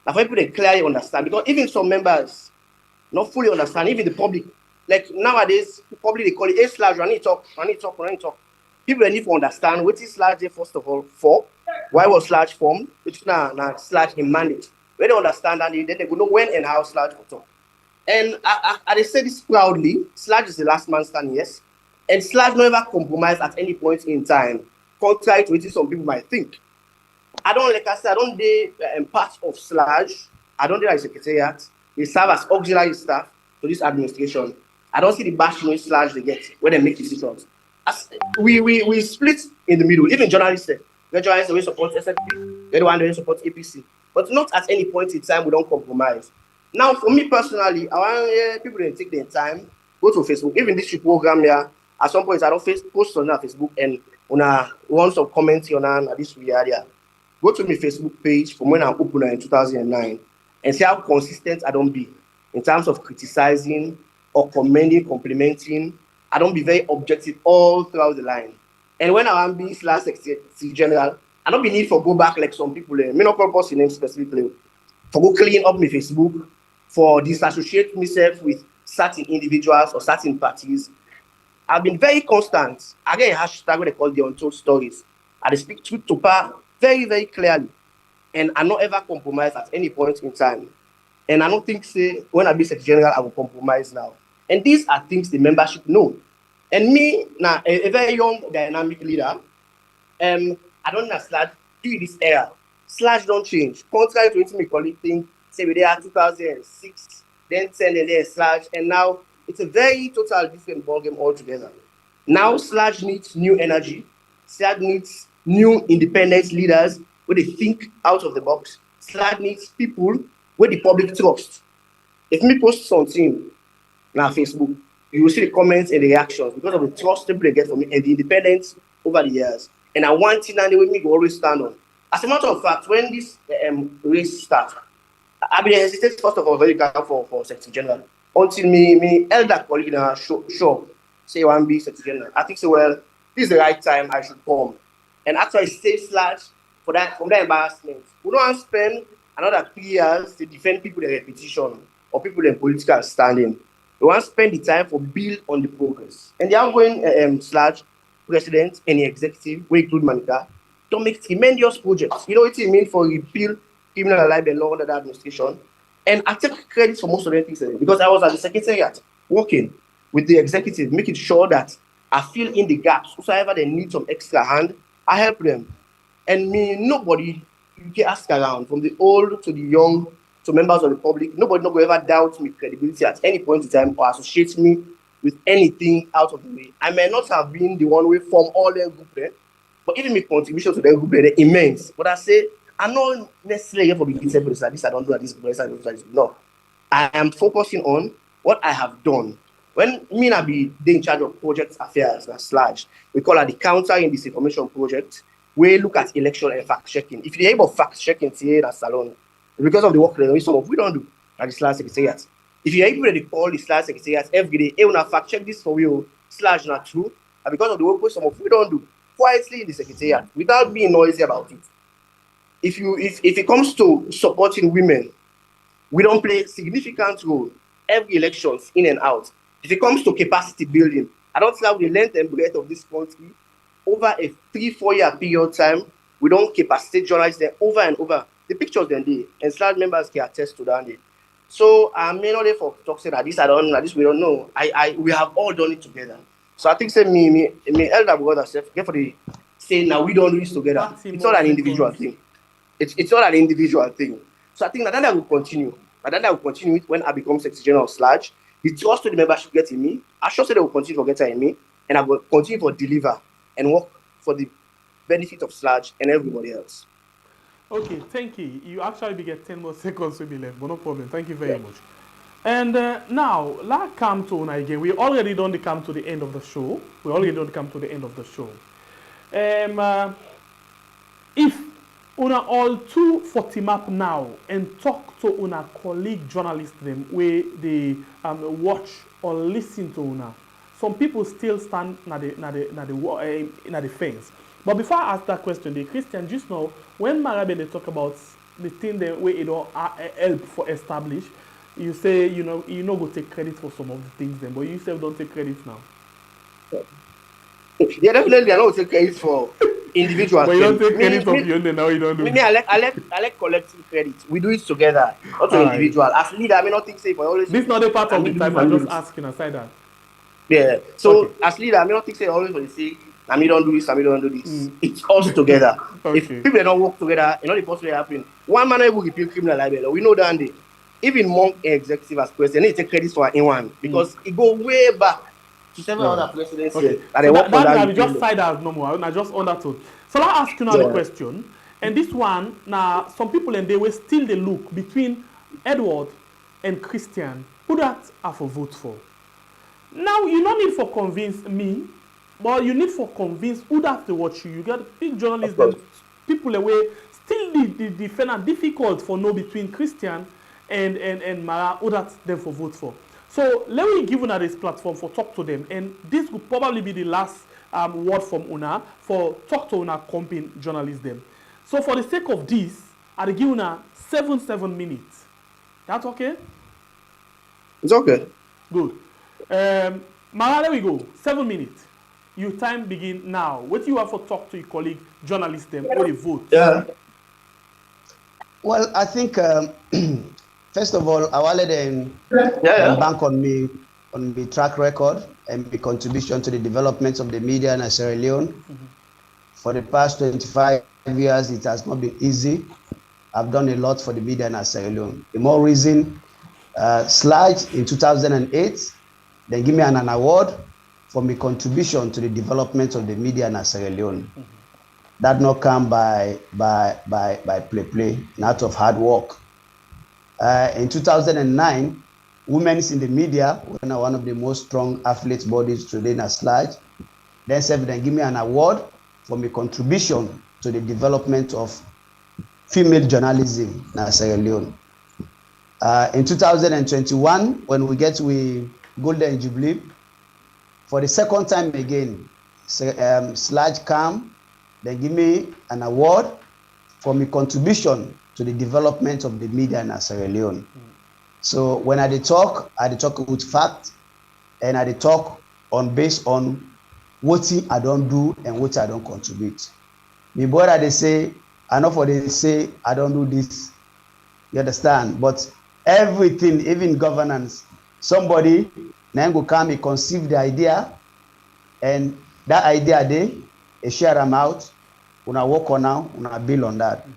I for people they clearly understand, because even some members not fully understand, even the public. Like nowadays, probably they call it a Slaj, running talk. People need to understand what is Slaj there first of all for, why was Slaj formed, which now Slaj in mandate. When they understand that, then they will know when and how Slaj will talk. And I say this proudly, Slaj is the last man standing, yes. And Slaj never compromise at any point in time, contrary to what some people might think. I don't do part of Slaj. I don't do like secretariat. They serve as auxiliary staff to this administration. I don't see the bashing which Slaj they get when they make decisions. We split in the middle. Even journalists, the journalists will support SFP, the one that support APC. But not at any point in time we don't compromise. Now, for me personally, I want people to take their time, go to Facebook. Even this program here, at some point I don't post on Facebook and want some comments on this area. Go to my Facebook page from when I opened in 2009 and see how consistent I don't be in terms of criticizing or commending, complimenting. I don't be very objective all throughout the line. And when I am being Slaj Secretary General, I don't be need for go back like some people. Me not purpose in name specifically. For go clean up my Facebook, for disassociate myself with certain individuals or certain parties. I've been very constant. I get a hashtag what they call the untold stories. I speak truth to power very, very clearly. And I not ever compromise at any point in time. And I don't think say when I be Secretary General, I will compromise now. And these are things the membership know. And me, now a very young dynamic leader, I don't know Slaj do this era. Slaj don't change. Contrary to what my colleague think, say we there 2006, then 10 and then Slaj, and now it's a very total different ballgame altogether. Now Slaj needs new energy. Slaj needs new independent leaders where they think out of the box. Slaj needs people where the public trust. If me post something on Facebook, you will see the comments and the reactions because of the trust people they get from me and the independence over the years. And I want to know the way me go always stand on. As a matter of fact, when this race starts, I've been hesitant first of all very careful for Secretary General. Until me elder colleague now sure say I want to be Secretary General. I think so well, this is the right time I should come. And actually save Slaj from that embarrassment. We don't spend another 3 years to defend people in repetition or people in political standing. We want to spend the time for build on the progress. And the outgoing Slaj president and the executive, we include Manika, to make tremendous projects. You know what it means for repeal criminal libel law under the administration. And I take credit for most of the things because I was at the secretariat working with the executive, making sure that I fill in the gaps. Whosoever they need some extra hand, I help them. And nobody, you can ask around, from the old to the young, to members of the public, nobody will ever doubt my credibility at any point in time or associate me with anything out of the way. I may not have been the one who formed all their group there, but even my contribution to their group there, they're immense. But I say, I'm not necessarily here for being simple like this, I don't do this, I don't do this. No. I am focusing on what I have done when me and I be in charge of project affairs at Slaj, we call it the Countering Disinformation Project. We look at election and fact checking. If you're able of fact checking here at Salon, because of the work that some of we don't do at the Slaj Secretariat. If you're able to call the Slaj Secretariat every day, hey, when I fact check this for you, Slaj not true, and because of the work some of we don't do quietly in the Secretariat without being noisy about it. If it comes to supporting women, we don't play a significant role every elections in and out. If it comes to capacity building, I don't see how the length and breadth of this country over a 3-4 year period of time, we don't capacitate journalists there over and over. The pictures then they and Slaj members can attest to that. So I may not for talk say that this I don't know, this we don't know. We have all done it together. So I think say me elder brother self get for the say now we don't do this together. It's not an individual thing. It's not an individual thing. So I think that will continue. But that will continue when I become Secretary General of Slaj. The trust to the membership get in me. I sure say they will continue to get in me, and I will continue to deliver and work for the benefit of Slaj and everybody else. Okay, thank you. You actually get 10 more seconds to be left, but no problem. Thank you very much. And now, let's come to Una again. We already don't come to the end of the show. If Una all two for team up now and talk to Una colleague journalists them where they watch or listen to Una, some people still stand na the fence. But before I ask that question, the Christian just know when Marabe they talk about the thing that way help for establish, you say you know go take credit for some of the things then, but you yourself don't take credit now. Yeah, definitely I don't take credit for individual. But you don't take credit for your own now you don't do. I like collective credit. We do it together, not to individual. As leader, I may not think say for always. This is not a part of the time. I'm just asking aside that. Yeah. So as leader, I may not think say always for the sake. I mean, don't do this. I mean, don't do this. It's us together. If people don't work together, you know the possibility happen. One man will repeal criminal libel. We know that day. Even Monk executive as president, they take credit for anyone because it go way back to several other presidents. Okay. So that just side as normal. I just understood. So I'll ask you now the question. And this one, now some people and they will still the look between Edward and Christian. Who that are for vote for? Now you don't need for convince me. But you need for convince who that to watch you. You get big journalists, people away. Still the defender difficult for know between Christian and Mara who that them for vote for. So let me give Una this platform for talk to them, and this will probably be the last word from Una for talk to Una company journalists them. So for the sake of this, I'll give Una 7 minutes. That's okay? It's okay. Good. Mara, there we go. 7 minutes. Your time begin now. What do you have for talk to your colleague journalists them or they vote? Yeah. Well, I think first of all, I want them bank on me track record and my contribution to the development of the media in Sierra Leone. For the past 25 years, it has not been easy. I've done a lot for the media in Sierra Leone. The more reason, Slaj in 2008, they give me an award for my contribution to the development of the media in Sierra Leone. That not come by play, not of hard work. In 2009, women in the media were one of the most strong athletes bodies today in Slaj. Then give me an award for my contribution to the development of female journalism in Sierra Leone. In 2021, when we get to Golden Jubilee, for the second time again, Slaj come, they give me an award for my contribution to the development of the media in Sierra Leone. So when I talk with fact, and I talk based on what I don't do and what I don't contribute. My brother they say, I know for they say I don't do this. You understand? But everything, even governance, somebody then go come and conceive the idea, and that idea they share them out. Una work on now, una build on that.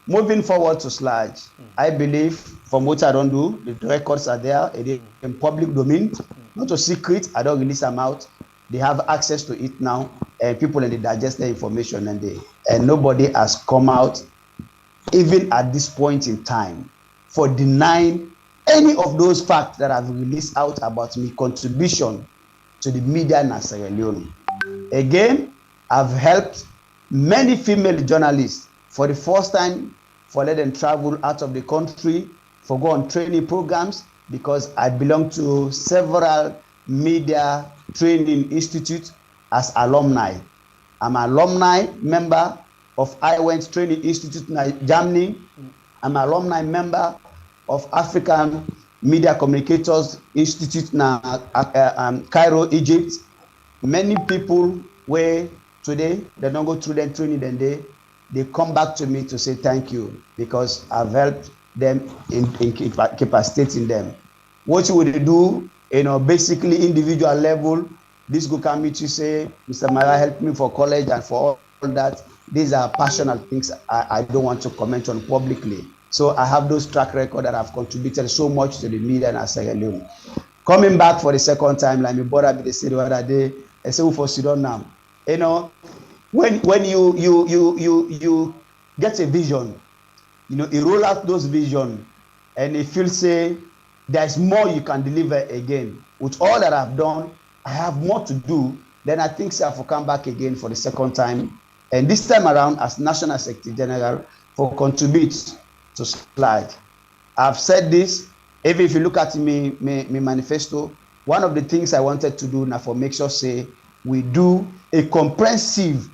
Moving forward to Slaj, I believe from what I don't do, the records are there, in public domain, not a secret. I don't release them out. They have access to it now, and people in the digest the information, and nobody has come out, even at this point in time, for denying any of those facts that I've released out about my contribution to the media in Sierra Leone. Again, I've helped many female journalists for the first time for let them travel out of the country, for go on training programs, because I belong to several media training institutes as alumni. I'm an alumni member of IWENT Training Institute in Germany. I'm an alumni member of African Media Communicators Institute in Cairo, Egypt. Many people where today they don't go through their training, then they come back to me to say thank you because I've helped them in capacitating them. What you would do, basically individual level, this go come me to say, Mr. Mara helped me for college and for all that. These are personal things I don't want to comment on publicly. So I have those track record that have contributed so much to the media in Sierra Leone. Coming back for the second time, like me brother be the city the other day, I say for Sudan now. When you get a vision, you roll out those vision, and if you say there's more you can deliver again. With all that I've done, I have more to do. Then I think I will come back again for the second time, and this time around as National Secretary General for contribute to Slaj. I've said this. Even if you look at me manifesto, one of the things I wanted to do now for make sure say we do a comprehensive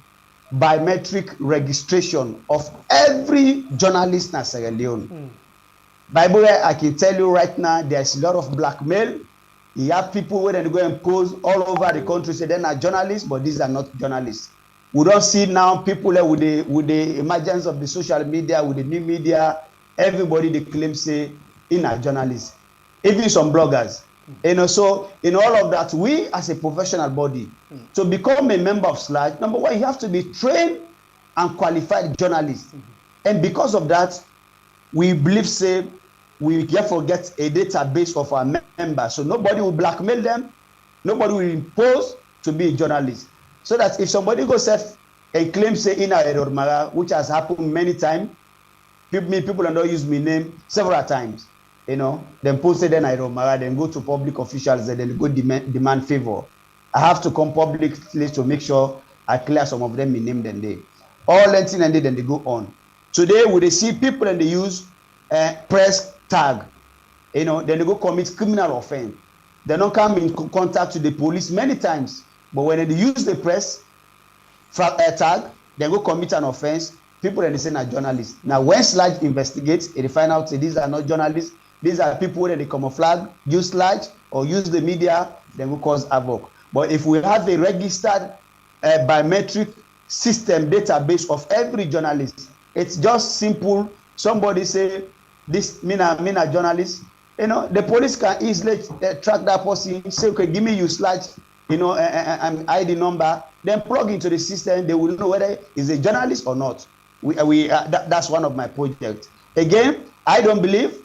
biometric registration of every journalist in Sierra Leone. By the way, I can tell you right now, there's a lot of blackmail. You have people where they go and pose all over the country, say they're not journalists, but these are not journalists. We don't see now people with the emergence of the social media, with the new media, everybody they claim say in a journalist, even some bloggers. So in all of that, we as a professional body, to become a member of Slaj, number one, you have to be trained and qualified journalist. And because of that, we believe say we therefore get a database of our members. So nobody will blackmail them, nobody will impose to be a journalist. So that if somebody goes and claims say in a Mara, which has happened many times, people don't use my name several times. Then posted then I Mara, then go to public officials, and then go demand favor. I have to come publicly to make sure I clear some of them in name then they. All that and then they go on. Today, we see people and they use press tag. Then they go commit criminal offense. They don't come in contact with the police many times. But when they use the press tag, they go commit an offense. People and they say not journalists. Now, when Slaj investigates, they find out say these are not journalists. These are people where they camouflage, use Slaj or use the media, then will cause havoc. But if we have a registered biometric system database of every journalist, it's just simple. Somebody say this me a journalist. The police can easily track that person. Say, okay, give me your Slaj, and ID number. Then plug into the system. They will know whether it's a journalist or not. That's one of my projects. Again, I don't believe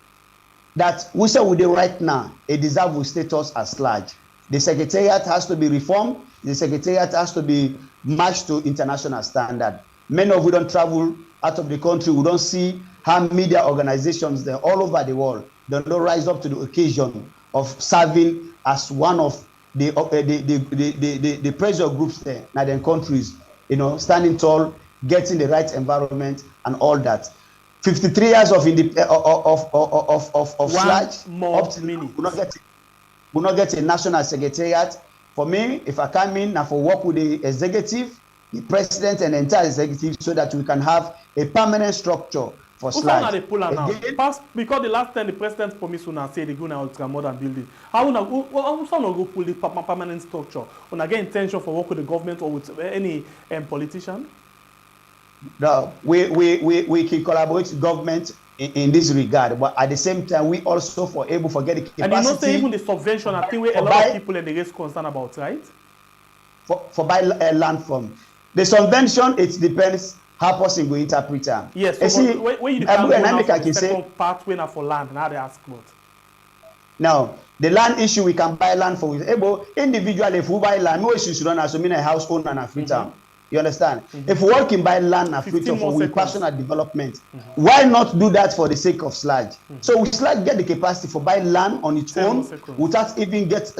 that we say we do right now a deserved status as Slaj. The secretariat has to be reformed. The secretariat has to be matched to international standard. Many of we don't travel out of the country. We don't see how media organizations there all over the world don't rise up to the occasion of serving as one of the pressure groups there in their countries. Standing tall, getting the right environment and all that. 53 years of Slaj, up to will not get a national secretariat. For me, if I come in and for work with the executive, the president and the entire executive, so that we can have a permanent structure for Slaj. Because the last time the president promised to say they go now ultra modern building. How go pull the permanent structure? When I get intention for work with the government or with any politician? No, we can collaborate with government in this regard, but at the same time, we also able for getting capacity. And say even the subvention, I think a lot of people in the race concerned about, right? For buy land from the subvention, it depends how person will interpret it. Yes, so see, when you can say pathway for land, now they ask what? Now, the land issue we can buy land for with able individually if we buy land, no issue should run as a house owner and a free town. You understand? If we can buy land and 15 future more for we seconds. personal development, why not do that for the sake of Slaj? So we Slaj get the capacity for buy land on its 10 more own seconds. without even get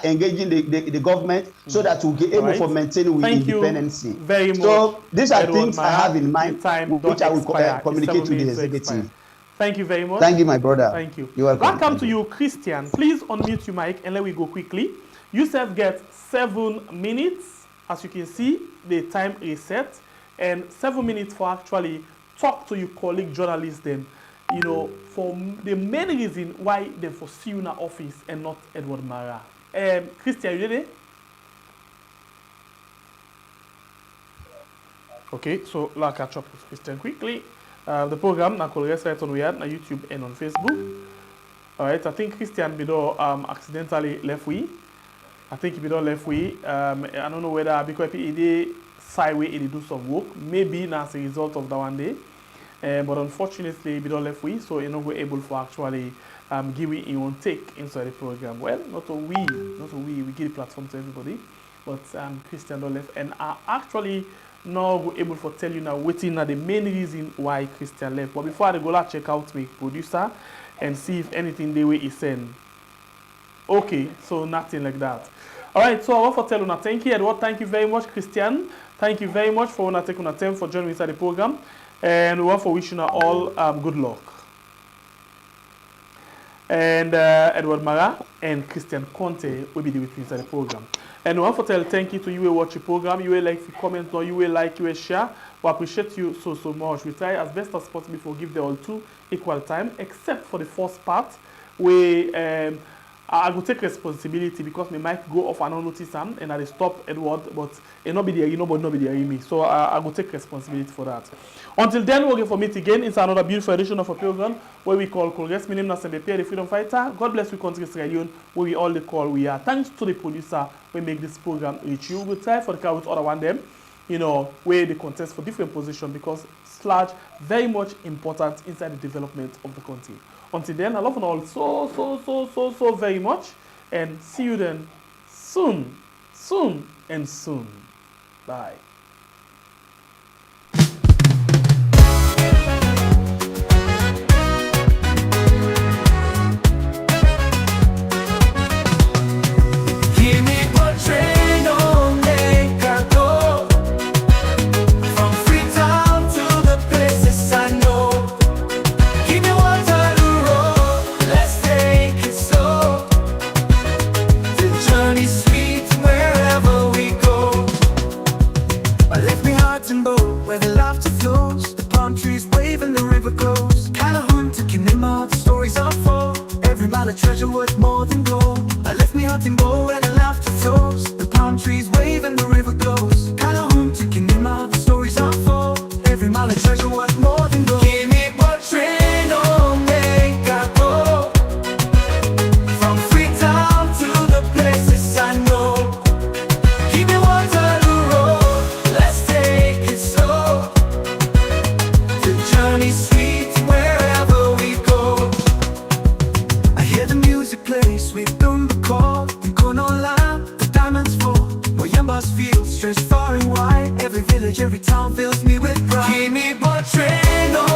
engaging the government, so that we'll be able Alright. for maintaining with Thank independence. you very much. So these are Edward things I Mara. have in The mind, time which don't I will expire. It's communicate 7 to the minutes expire. executive. Thank you very much. Thank you, my brother. Thank you. You're welcome. Welcome to you, Christian. Please unmute your mic and let me go quickly. You self get 7 minutes. As you can see, the time is set, and 7 minutes for actually talk to your colleague journalists then, you know, for the main reason why they foresee you in the office and not Edward Mara. Christian, you ready? Okay, so let's catch up with Christian quickly. The program na Colores right on we had on YouTube and on Facebook. Alright, I think Christian Bido accidentally left we. I think Bido left we. I don't know whether because he did sideway he do some work. Maybe as a result of that one day. But unfortunately Bido left we, so you're not able to actually give it your own take inside the program. Well, not a we give the platform to everybody. But Christian don't left, and I actually now able to tell you now waiting at the main reason why Christian left. But before I go, let's check out my producer and see if anything the way he send. Okay, so nothing like that. Alright, so I want to tell you thank you, Edward. Thank you very much, Christian. Thank you very much for taking time for joining me inside the program. And we want to wish you all good luck. And Edward Mara and Christian Conte will be there with me inside the program. And we want to tell thank you to you who watch the program, you will like to comment, or you will like, you will share. We appreciate you so much. We try as best as possible to give the all two equal time, except for the first part where I will take responsibility because my mic go off and I don't notice them and I stop Edward, but it not be there, you know, but not be there me. So I will take responsibility for that. Until then, we'll get for meet again. It's another beautiful edition of a program where we call Congress. My name is Pierre, the Freedom Fighter. God bless you, country Sierra Leone, where we all the call we are. Thanks to the producer we make this program reach you. We'll try for the car with other one them, you know, where they contest for different positions because Slaj very much important inside the development of the country. Until then, I love you all so very much, and see you then soon. Bye. Treasure worth more than gold. I left me hunting bow and I laughed at toes. The palm trees wave and the river goes. Calhoun to Kinima, the stories unfold. Every mile of treasure worth more than gold. Give me what train on Omega go. From Freetown to the places I know. Keep me Waterloo Road, let's take it slow. The journey's sweet wherever we go. The music plays, we've done the call. In Konola, the diamonds fall. Moyambas feel stretched far and wide. Every village, every town fills me with pride. Give me what train on